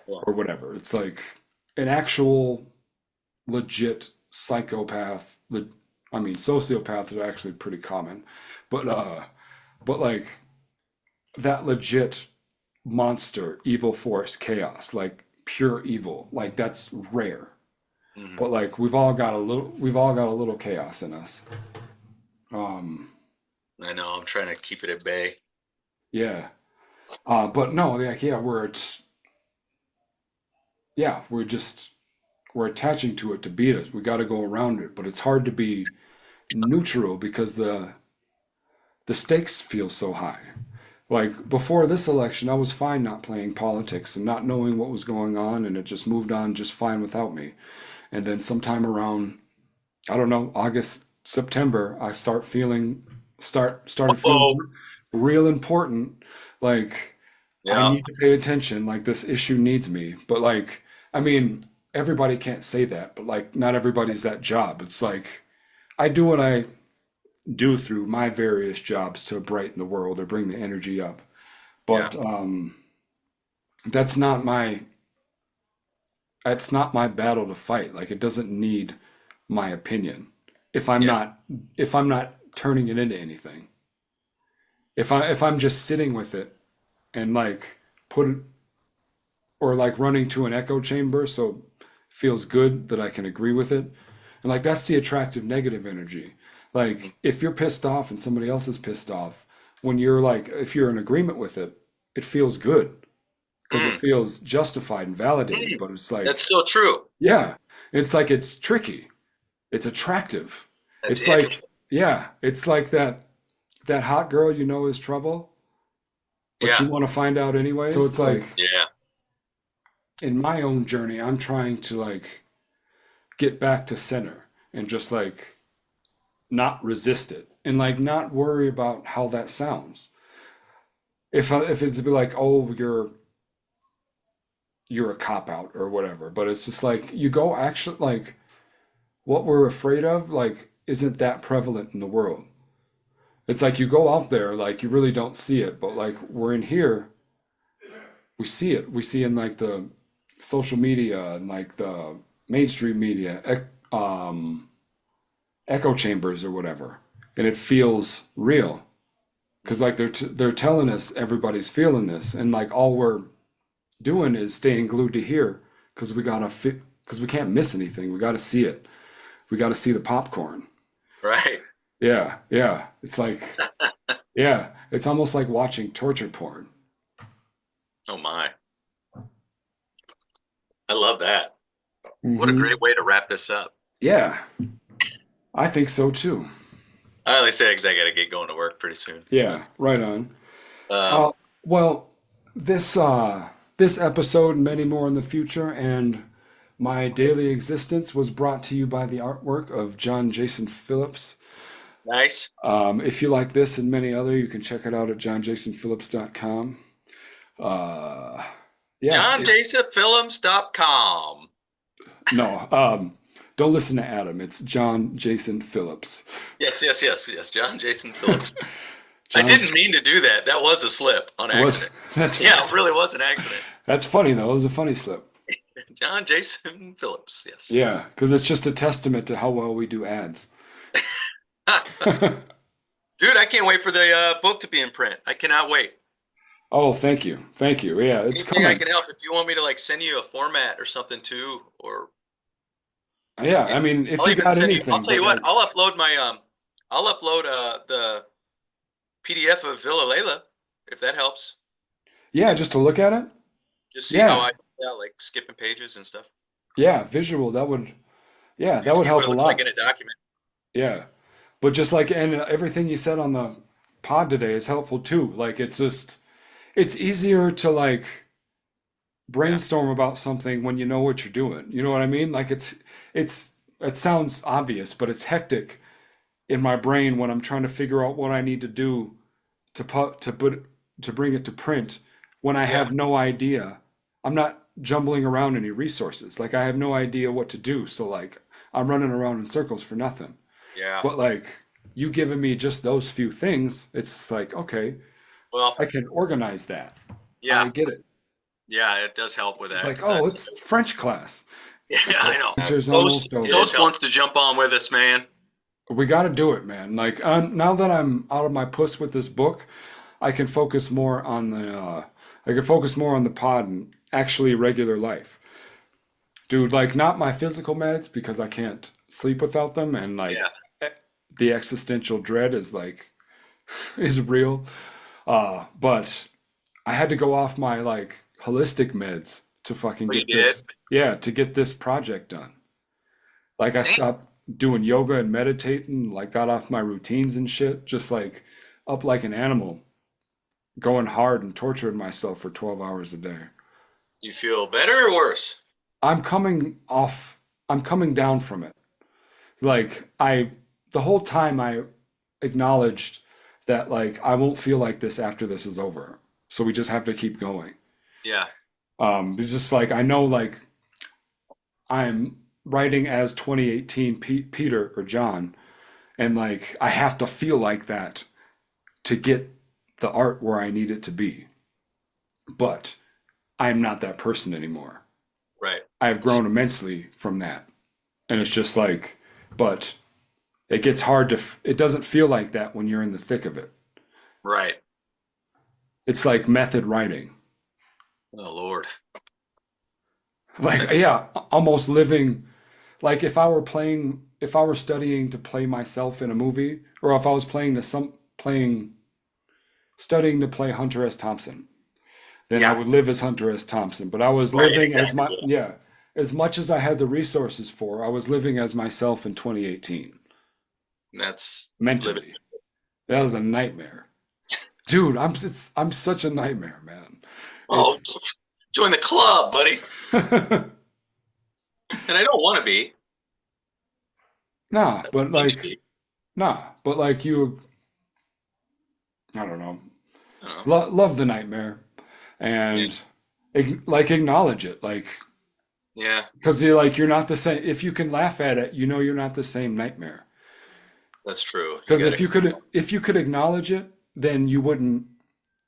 Yeah. or whatever. It's like an actual legit psychopath. I mean, sociopaths are actually pretty common, but like that legit monster, evil force, chaos, like pure evil, like that's rare. Mhm. But like we've all got a little chaos in us. Um, I know. I'm trying to keep it at bay. yeah. But no, like yeah, we're just we're attaching to it to beat it. We got to go around it, but it's hard to be neutral because the stakes feel so high. Like before this election, I was fine not playing politics and not knowing what was going on, and it just moved on just fine without me. And then sometime around, I don't know, August, September, I started Oh, feeling real important. Like I yeah. need to pay attention. Like this issue needs me. But like, I mean, everybody can't say that, but like not everybody's that job. It's like I do what I do through my various jobs to brighten the world or bring the energy up. Yeah. But that's not my that's not my battle to fight. Like it doesn't need my opinion if I'm Yeah. not if I'm not turning it into anything. If I'm just sitting with it and like put it or like running to an echo chamber so it feels good that I can agree with it. And like that's the attractive negative energy. Mhm. Like if you're pissed off and somebody else is pissed off, when you're like if you're in agreement with it, it feels good because it Mm. feels justified and validated, Mm. but it's like That's so true. yeah, it's like it's tricky. It's attractive. That's It's like interesting. yeah, it's like that hot girl you know is trouble, but Yeah. you want to find out anyway. So it's like Yeah. in my own journey, I'm trying to like get back to center and just like not resist it and like not worry about how that sounds. If it's be like, oh, you're a cop out or whatever, but it's just like you go actually like what we're afraid of like isn't that prevalent in the world. It's like you go out there like you really don't see it, but like we're in here, we see it. We see in like the social media and like the mainstream media, echo chambers or whatever, and it feels real because like they're telling us everybody's feeling this, and like all we're doing is staying glued to here because we gotta fit because we can't miss anything. We gotta see it. We gotta see the popcorn. Right. Yeah, yeah. It's like yeah, it's almost like watching torture porn. Oh my. I love that. What a Hmm. great way to wrap this up. Yeah, I think so too. I only say it because I got to get going to work pretty soon. Yeah, right on. Um, Uh, well, this episode and many more in the future, and my daily existence was brought to you by the artwork of John Jason Phillips. nice. If you like this and many other, you can check it out at johnjasonphillips.com. Yeah, JohnJasonFilms.com. no, don't listen to Adam. It's John Jason Phillips. Yes. John Jason Phillips. I John didn't mean to do that. That was a slip on was accident. that's Yeah, it really was an accident. that's funny though. It was a funny slip. John Jason Phillips. Yes. Yeah, because it's just a testament to how well we do ads. Dude, I can't wait for the book to be in print. I cannot wait. Oh, thank you, thank you. Yeah, it's Anything I coming. can help. If you want me to like send you a format or something too, or Yeah, I mean, if I'll you even got send you. I'll anything, tell you but what. like, I'll upload the PDF of Villa Layla if that helps. yeah, just to look at it. Just see how Yeah, like skipping pages and stuff. yeah, visual. That would, yeah, You that would see what help it a looks like lot. in a document. Yeah, but just like, and everything you said on the pod today is helpful too. Like, it's just, it's easier to like Yeah. brainstorm about something when you know what you're doing. You know what I mean? Like, it sounds obvious, but it's hectic in my brain when I'm trying to figure out what I need to do to bring it to print when I Yeah. have no idea. I'm not jumbling around any resources. Like I have no idea what to do. So like I'm running around in circles for nothing. Yeah. But like you giving me just those few things, it's like, okay, Well, I can organize that. I yeah. get it. Yeah, it does help with It's that like, because oh, that's it's French class. yeah, I know. Winter's Toast almost over. Toast wants to jump on with us, man. We got to do it, man. Like now that I'm out of my puss with this book, I can focus more on the pod and actually regular life. Dude, like not my physical meds because I can't sleep without them and like Yeah. e- the existential dread is like is real. But I had to go off my like holistic meds to fucking What you get did? this, yeah, to get this project done. Like I Dang. stopped doing yoga and meditating, like got off my routines and shit, just like up like an animal, going hard and torturing myself for 12 hours a day. Do you feel better or worse? I'm coming off, I'm coming down from it. Like the whole time I acknowledged that like I won't feel like this after this is over. So we just have to keep going. Yeah. It's just like I know like I'm writing as 2018 Peter or John, and like I have to feel like that to get the art where I need it to be. But I'm not that person anymore. Right. I have grown immensely from that. And it's just like, but it gets hard it doesn't feel like that when you're in the thick of it. Right. It's like method writing. Oh Lord. Like, That's yeah, almost living like if I were studying to play myself in a movie, or if I was studying to play Hunter S. Thompson, then I yeah. would live as Hunter S. Thompson. But I was Right. living as Exactly. my, yeah, as much as I had the resources for, I was living as myself in 2018, That's living. mentally. That was a nightmare. Dude, I'm such a nightmare, man. Oh, It's, join the club, buddy. And I don't want to be. nah, I but don't need to like, be. nah, but like you, I don't know, I don't know. love the nightmare Yeah. and like acknowledge it, like, Yeah. because you're not the same. If you can laugh at it, you know you're not the same nightmare. That's true. You Because got to. if you could acknowledge it, then you wouldn't.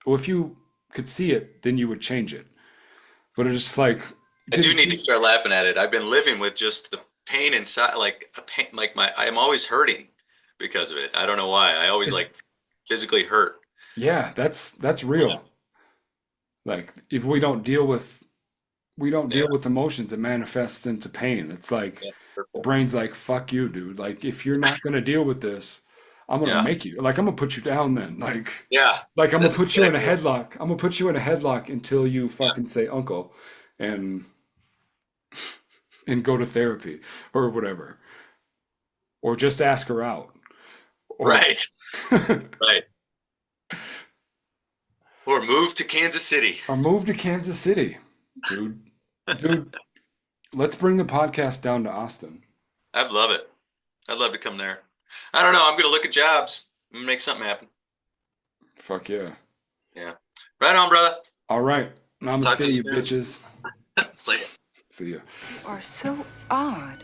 Well, if you could see it, then you would change it. But it's just like I do didn't need to see. start laughing at it. I've been living with just the pain inside, like a pain, like I'm always hurting because of it. I don't know why. I always It's like physically hurt. yeah, that's Yeah. real. Like if we don't Yeah. deal with emotions, it manifests into pain. It's like Yeah. the Hurtful. brain's like, fuck you, dude. Like if you're not gonna deal with this, I'm gonna Yeah. make you. Like I'm gonna put you down then. Yeah. Like I'm gonna That's put you in a exactly it. headlock. I'm gonna put you in a headlock until you Yeah. fucking say uncle and go to therapy or whatever. or just ask her out. Or, Right. Right. Or move to Kansas City. Or move to Kansas City, dude. Dude, let's bring the podcast down to Austin. I'd love it. I'd love to come there. I don't know. I'm going to look at jobs and make something happen. Fuck yeah. Yeah. Right on, brother. All right. Talk to Namaste, you you soon. bitches. See ya. See ya. You are so odd.